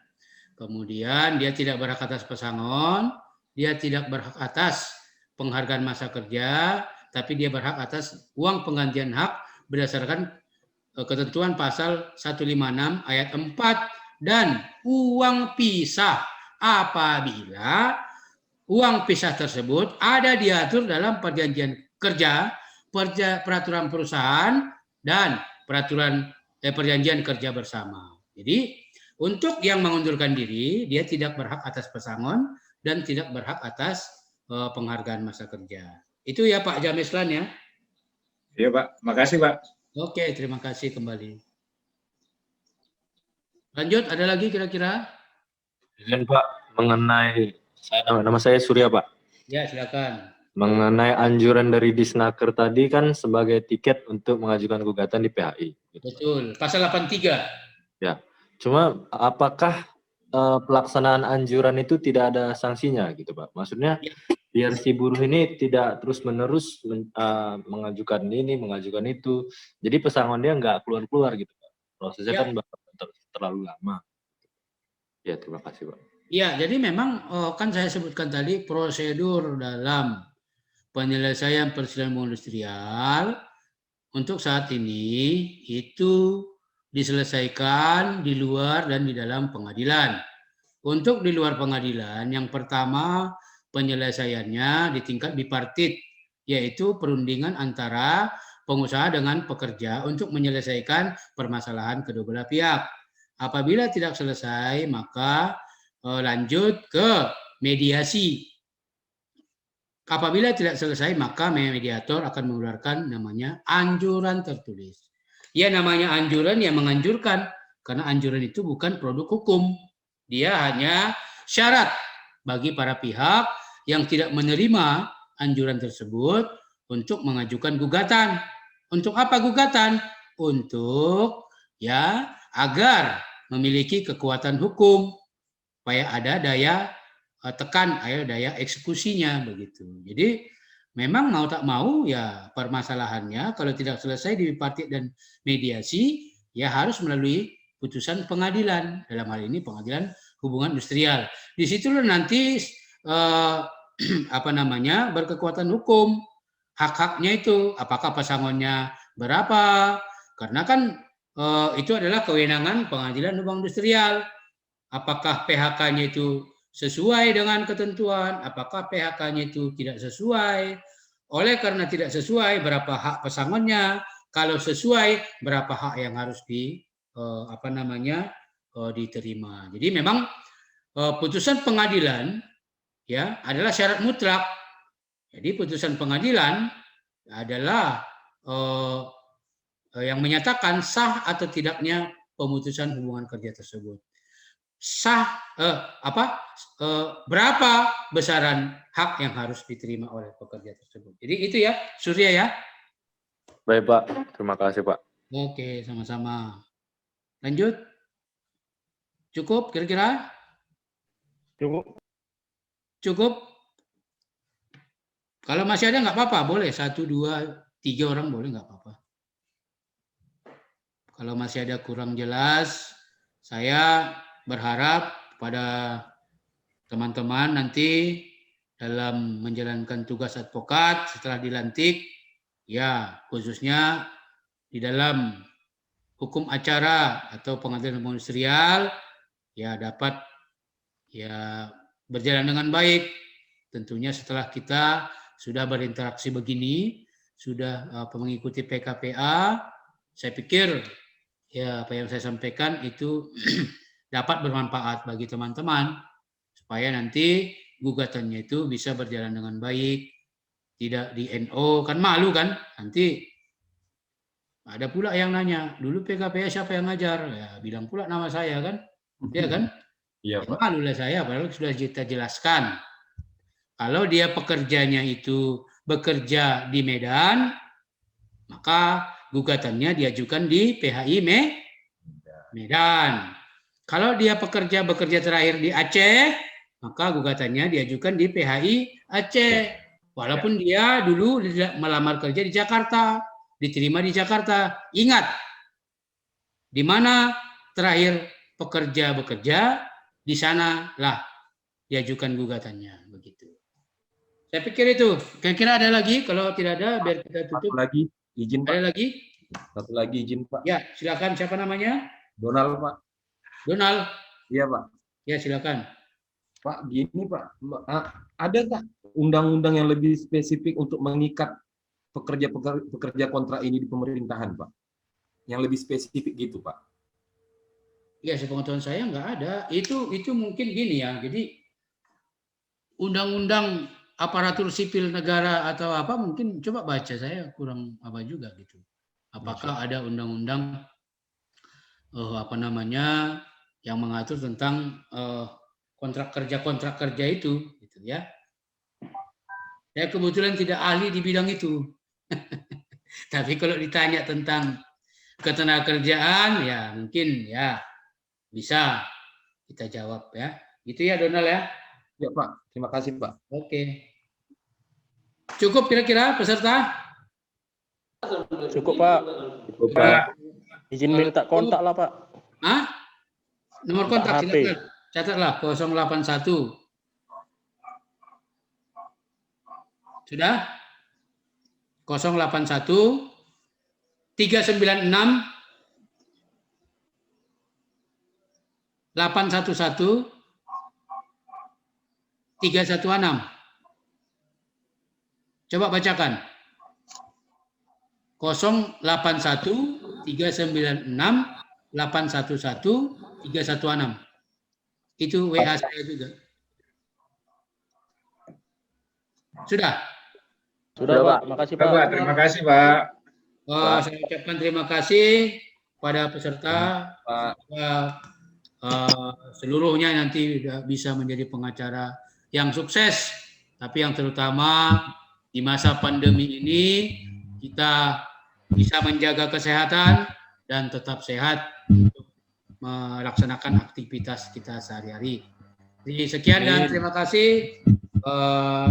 Kemudian dia tidak berhak atas pesangon, dia tidak berhak atas penghargaan masa kerja, tapi dia berhak atas uang penggantian hak berdasarkan ketentuan pasal 156 ayat 4 dan uang pisah apabila uang pisah tersebut ada diatur dalam perjanjian kerja, peraturan perusahaan, dan perjanjian kerja bersama. Jadi untuk yang mengundurkan diri, dia tidak berhak atas pesangon dan tidak berhak atas penghargaan masa kerja. Itu ya Pak Jameslan ya. Iya Pak, makasih Pak. Oke, terima kasih kembali. Lanjut, ada lagi kira-kira? Izin Pak, mengenai nama saya Surya Pak. Ya, silakan. Mengenai anjuran dari Disnaker tadi kan sebagai tiket untuk mengajukan gugatan di PHI. Betul, pasal 83. Ya, cuma apakah pelaksanaan anjuran itu tidak ada sanksinya gitu Pak? Maksudnya biar si buruh ini tidak terus-menerus mengajukan ini, mengajukan itu. Jadi pesangon dia nggak keluar-keluar gitu Pak. Prosesnya kan terlalu lama. Ya, terima kasih Pak. Ya, jadi memang kan saya sebutkan tadi prosedur dalam penyelesaian perselisihan industrial untuk saat ini itu diselesaikan di luar dan di dalam pengadilan. Untuk di luar pengadilan, yang pertama penyelesaiannya di tingkat bipartit, yaitu perundingan antara pengusaha dengan pekerja untuk menyelesaikan permasalahan kedua belah pihak. Apabila tidak selesai, maka lanjut ke mediasi. Apabila tidak selesai, maka mediator akan mengeluarkan namanya anjuran tertulis. Ya, namanya anjuran yang menganjurkan, karena anjuran itu bukan produk hukum. Dia hanya syarat bagi para pihak yang tidak menerima anjuran tersebut untuk mengajukan gugatan. Untuk apa gugatan? Untuk ya agar memiliki kekuatan hukum, supaya ada daya tekan, ada daya eksekusinya begitu. Jadi memang mau tak mau ya permasalahannya kalau tidak selesai di bipartit dan mediasi ya harus melalui putusan pengadilan, dalam hal ini pengadilan hubungan industrial. Di situlah nanti berkekuatan hukum, hak-haknya itu, apakah pesangonnya berapa, karena kan itu adalah kewenangan pengadilan hubungan industrial. Apakah PHK-nya itu sesuai dengan ketentuan, apakah PHK-nya itu tidak sesuai. Oleh karena tidak sesuai, berapa hak pesangonnya, kalau sesuai, berapa hak yang harus diterima. Jadi memang putusan pengadilan ya adalah syarat mutlak. Jadi putusan pengadilan adalah yang menyatakan sah atau tidaknya pemutusan hubungan kerja tersebut. Berapa besaran hak yang harus diterima oleh pekerja tersebut. Jadi itu ya, Surya ya. Baik Pak, terima kasih Pak. Oke, sama-sama. Lanjut. Cukup kira-kira? Cukup. Kalau masih ada nggak apa-apa, boleh 1, 2, 3 orang boleh nggak apa-apa. Kalau masih ada kurang jelas, saya berharap pada teman-teman nanti dalam menjalankan tugas advokat setelah dilantik, ya khususnya di dalam hukum acara atau pengadilan hubungan industrial, ya dapat ya berjalan dengan baik. Tentunya setelah kita sudah berinteraksi begini, sudah mengikuti PKPA, saya pikir ya apa yang saya sampaikan itu dapat bermanfaat bagi teman-teman supaya nanti gugatannya itu bisa berjalan dengan baik, tidak di NO, kan malu kan, nanti ada pula yang nanya, dulu PKPA siapa yang ngajar? Ya bilang pula nama saya kan, ya kan? Iya Pak. Malu lah saya, padahal sudah kita jelaskan. Kalau dia pekerjanya itu bekerja di Medan, maka gugatannya diajukan di PHI Medan. Kalau dia bekerja terakhir di Aceh, maka gugatannya diajukan di PHI Aceh. Walaupun dia dulu melamar kerja di Jakarta, diterima di Jakarta. Ingat, di mana terakhir pekerja bekerja, di sanalah diajukan gugatannya. Begitu. Saya pikir itu. Kira-kira ada lagi? Kalau tidak ada, biar kita tutup. Satu lagi, izin Pak. Ada lagi? Satu lagi izin Pak. Ya, silakan. Siapa namanya? Donald Pak. Donald. Iya Pak. Ya, silakan. Pak, gini Pak, ada nggak undang-undang yang lebih spesifik untuk mengikat pekerja kontrak ini di pemerintahan Pak? Yang lebih spesifik gitu Pak? Ya, sepengetahuan saya nggak ada. Itu mungkin gini ya. Jadi undang-undang aparatur sipil negara atau apa mungkin coba baca, saya kurang apa juga gitu. Apakah ada undang-undang yang mengatur tentang kontrak kerja itu gitu ya. Saya kebetulan tidak ahli di bidang itu. Tapi kalau ditanya tentang ketenagakerjaan ya mungkin ya bisa kita jawab ya. Gitu ya Donald ya. Ya Pak, terima kasih Pak. Oke. Cukup kira-kira peserta? Cukup Pak. Cukup Pak. Izin minta kontak lah Pak. Hah? Nomor kontak HP. silakan. Catatlah 081. Sudah? 081 396 811 316. Coba bacakan. 081 396 811 316. Itu WA saya juga. Sudah. Sudah Pak, makasih Pak. Pak, terima kasih Pak. Saya ucapkan terima kasih pada peserta. Seluruhnya nanti sudah bisa menjadi pengacara yang sukses. Tapi yang terutama di masa pandemi ini kita bisa menjaga kesehatan dan tetap sehat untuk melaksanakan aktivitas kita sehari-hari. Jadi sekian dan terima kasih.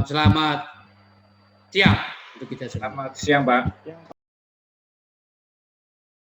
Selamat siang untuk kita semua. Selamat siang Pak.